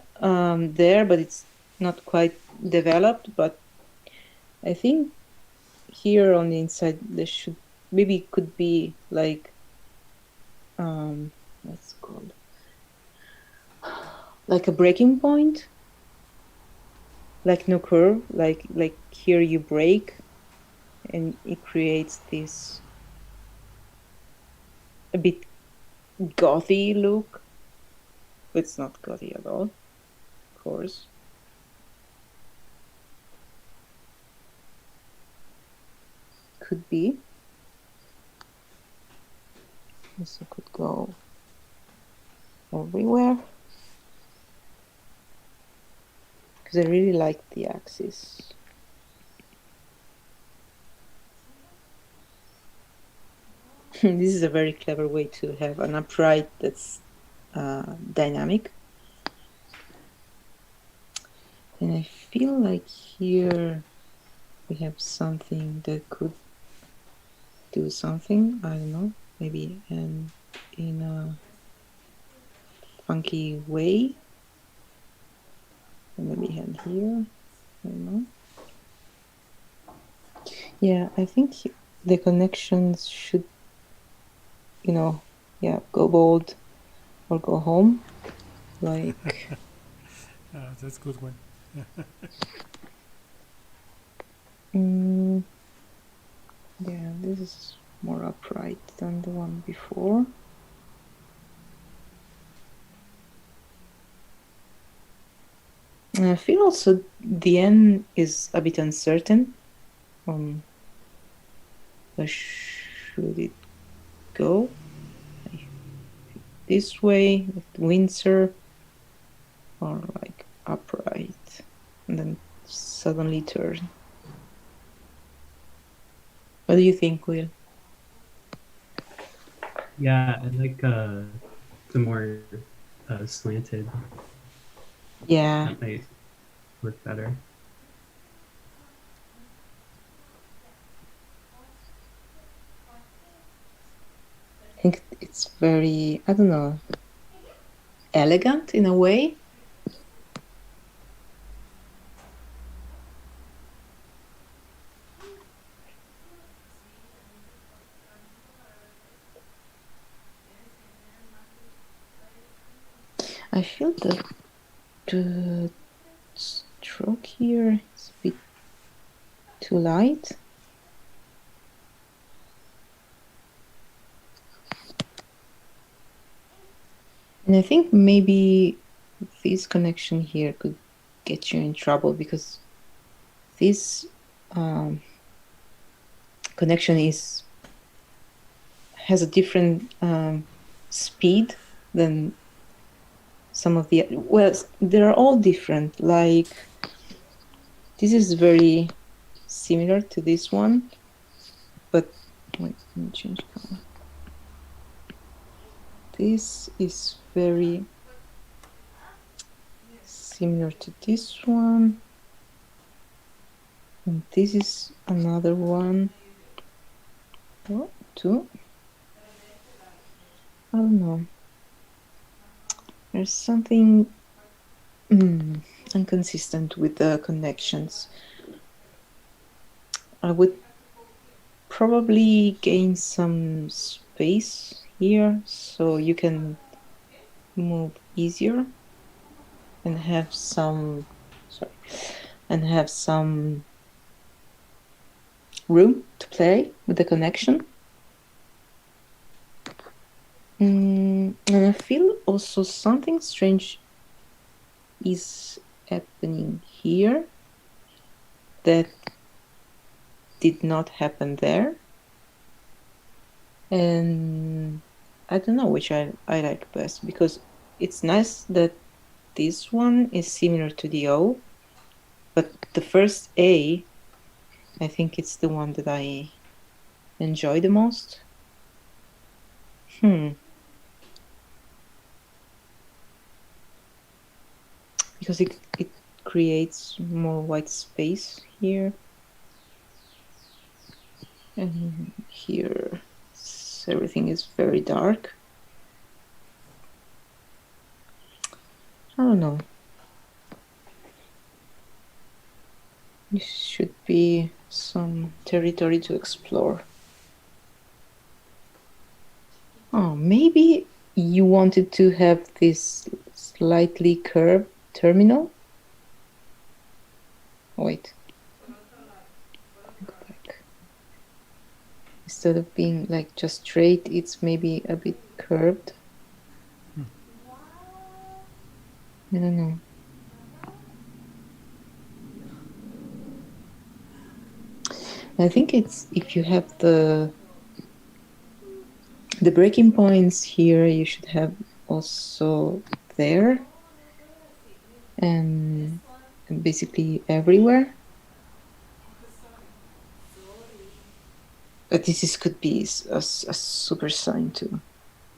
there, but it's not quite developed. But I think here on the inside there could be like what's it called, like a breaking point, like no curve, like here you break, and it creates this a bit gothy look. It's not gothy at all, of course. Could be. Also could go everywhere. Because I really like the axis. This is a very clever way to have an upright that's dynamic. And I feel like here we have something that could do something. I don't know, maybe in a funky way. And maybe hand here. I don't know. Yeah, I think the connections should, go bold or go home. Like. That's a good one. Yeah, this is more upright than the one before. I feel also the N is a bit uncertain. Where should it go? This way, with Windsor, or like upright, and then suddenly turn. What do you think, Will? Yeah, I like the more slanted. Yeah. That might work better. I think it's very, I don't know, elegant in a way. I feel the stroke here is a bit too light. And I think maybe this connection here could get you in trouble, because this connection has a different speed than some of the, well, they're all different. Like this is very similar to this one, but wait, let me change color. This is very similar to this one, and this is another one. Oh, two. I don't know. There's something inconsistent with the connections. I would probably gain some space here so you can move easier and have some room to play with the connection. And I feel also something strange is happening here that did not happen there. And I don't know which I like best, because it's nice that this one is similar to the O, but the first A, I think it's the one that I enjoy the most. Because it creates more white space here. And here everything is very dark. I don't know. This should be some territory to explore. Oh, maybe you wanted to have this slightly curved terminal. Wait. Go back. Instead of being like just straight, it's maybe a bit curved. I don't know. I think it's, if you have the breaking points here, you should have also there and basically everywhere. But this could be a super sign too.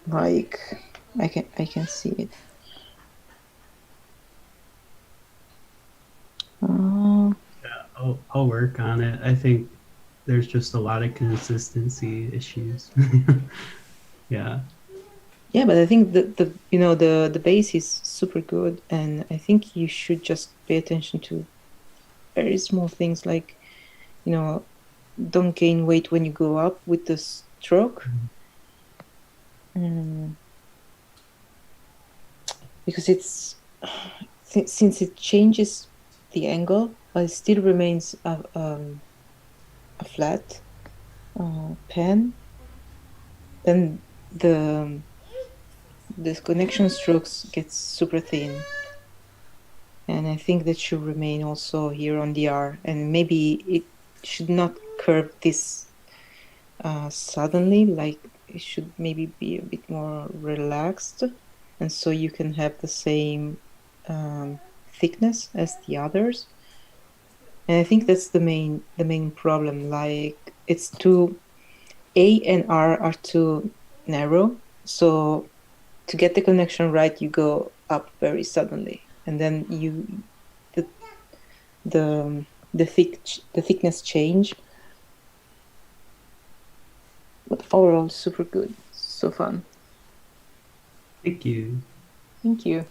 Like I can see it. Yeah, I'll work on it. I think there's just a lot of consistency issues. Yeah. Yeah, but I think the base is super good, and I think you should just pay attention to very small things, like don't gain weight when you go up with the stroke. Because it's since it changes the angle, but it still remains a flat pen, then the connection strokes gets super thin. And I think that should remain also here on the R, and maybe it should not curve this suddenly, like it should maybe be a bit more relaxed, and so you can have the same thickness as the others. And I think that's the main problem. Like it's too A and R are too narrow, so to get the connection right, you go up very suddenly, and then the thickness change. But overall, super good, so fun. Thank you. Thank you.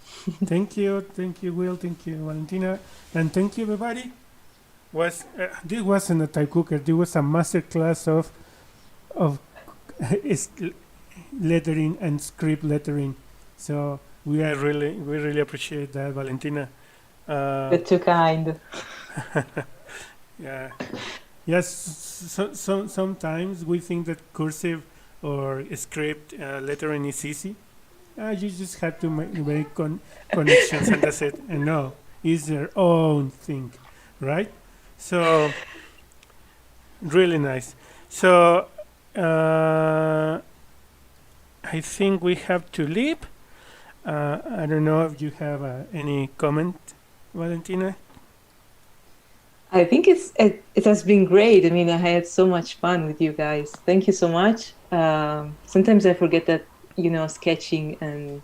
Thank you, Will. Thank you, Valentina, and thank you, everybody. This wasn't a TypeCooker. This was a master class of lettering and script lettering. So we really appreciate that, Valentina. You're too kind. Yeah. Yes. Sometimes we think that cursive or script lettering is easy. You just have to make connections and that's it. And no, it's their own thing, right? So really nice. So I think we have to leave. I don't know if you have any comment, Valentina. I think it has been great. I mean, I had so much fun with you guys. Thank you so much. Sometimes I forget that sketching and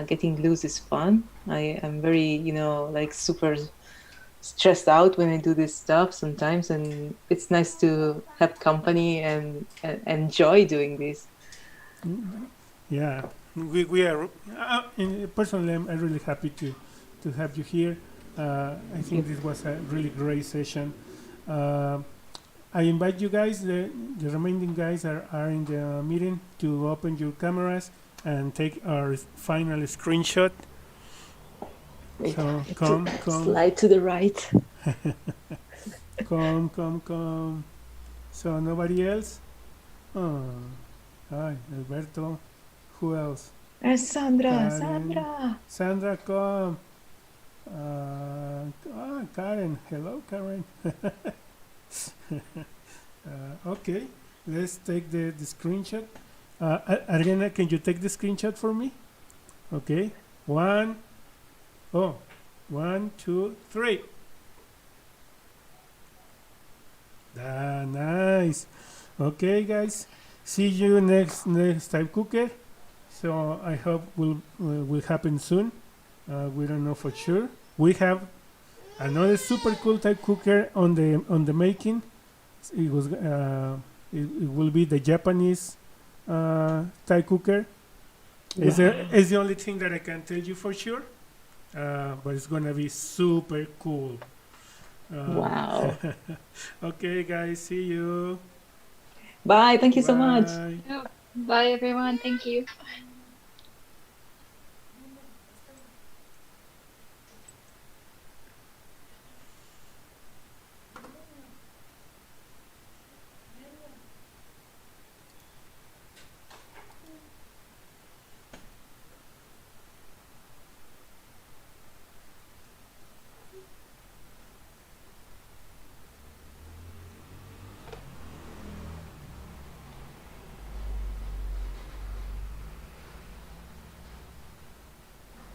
getting loose is fun. I'm very like super stressed out when I do this stuff sometimes, and it's nice to have company and enjoy doing this. Yeah, we are. Personally, I'm really happy to have you here. I think this was a really great session. I invite you guys, the remaining guys are in the meeting, to open your cameras and take our final screenshot. Wait, so come. Slide to the right. Come. So nobody else? Oh, hi, Alberto. Who else? There's Sandra. Karen. Sandra, come. Karen. Hello, Karen. Okay, let's take the screenshot. Ariana, can you take the screenshot for me? Okay. 1, 2, 3. Nice. Okay, guys. See you next TypeCooker. So I hope will happen soon. We don't know for sure. We have another super cool TypeCooker on the making. It was it will be the Japanese TypeCooker. Wow. It's the only thing that I can tell you for sure. But it's gonna be super cool. Wow. Okay, guys. See you. Bye. Thank you so much. Bye, everyone. Thank you.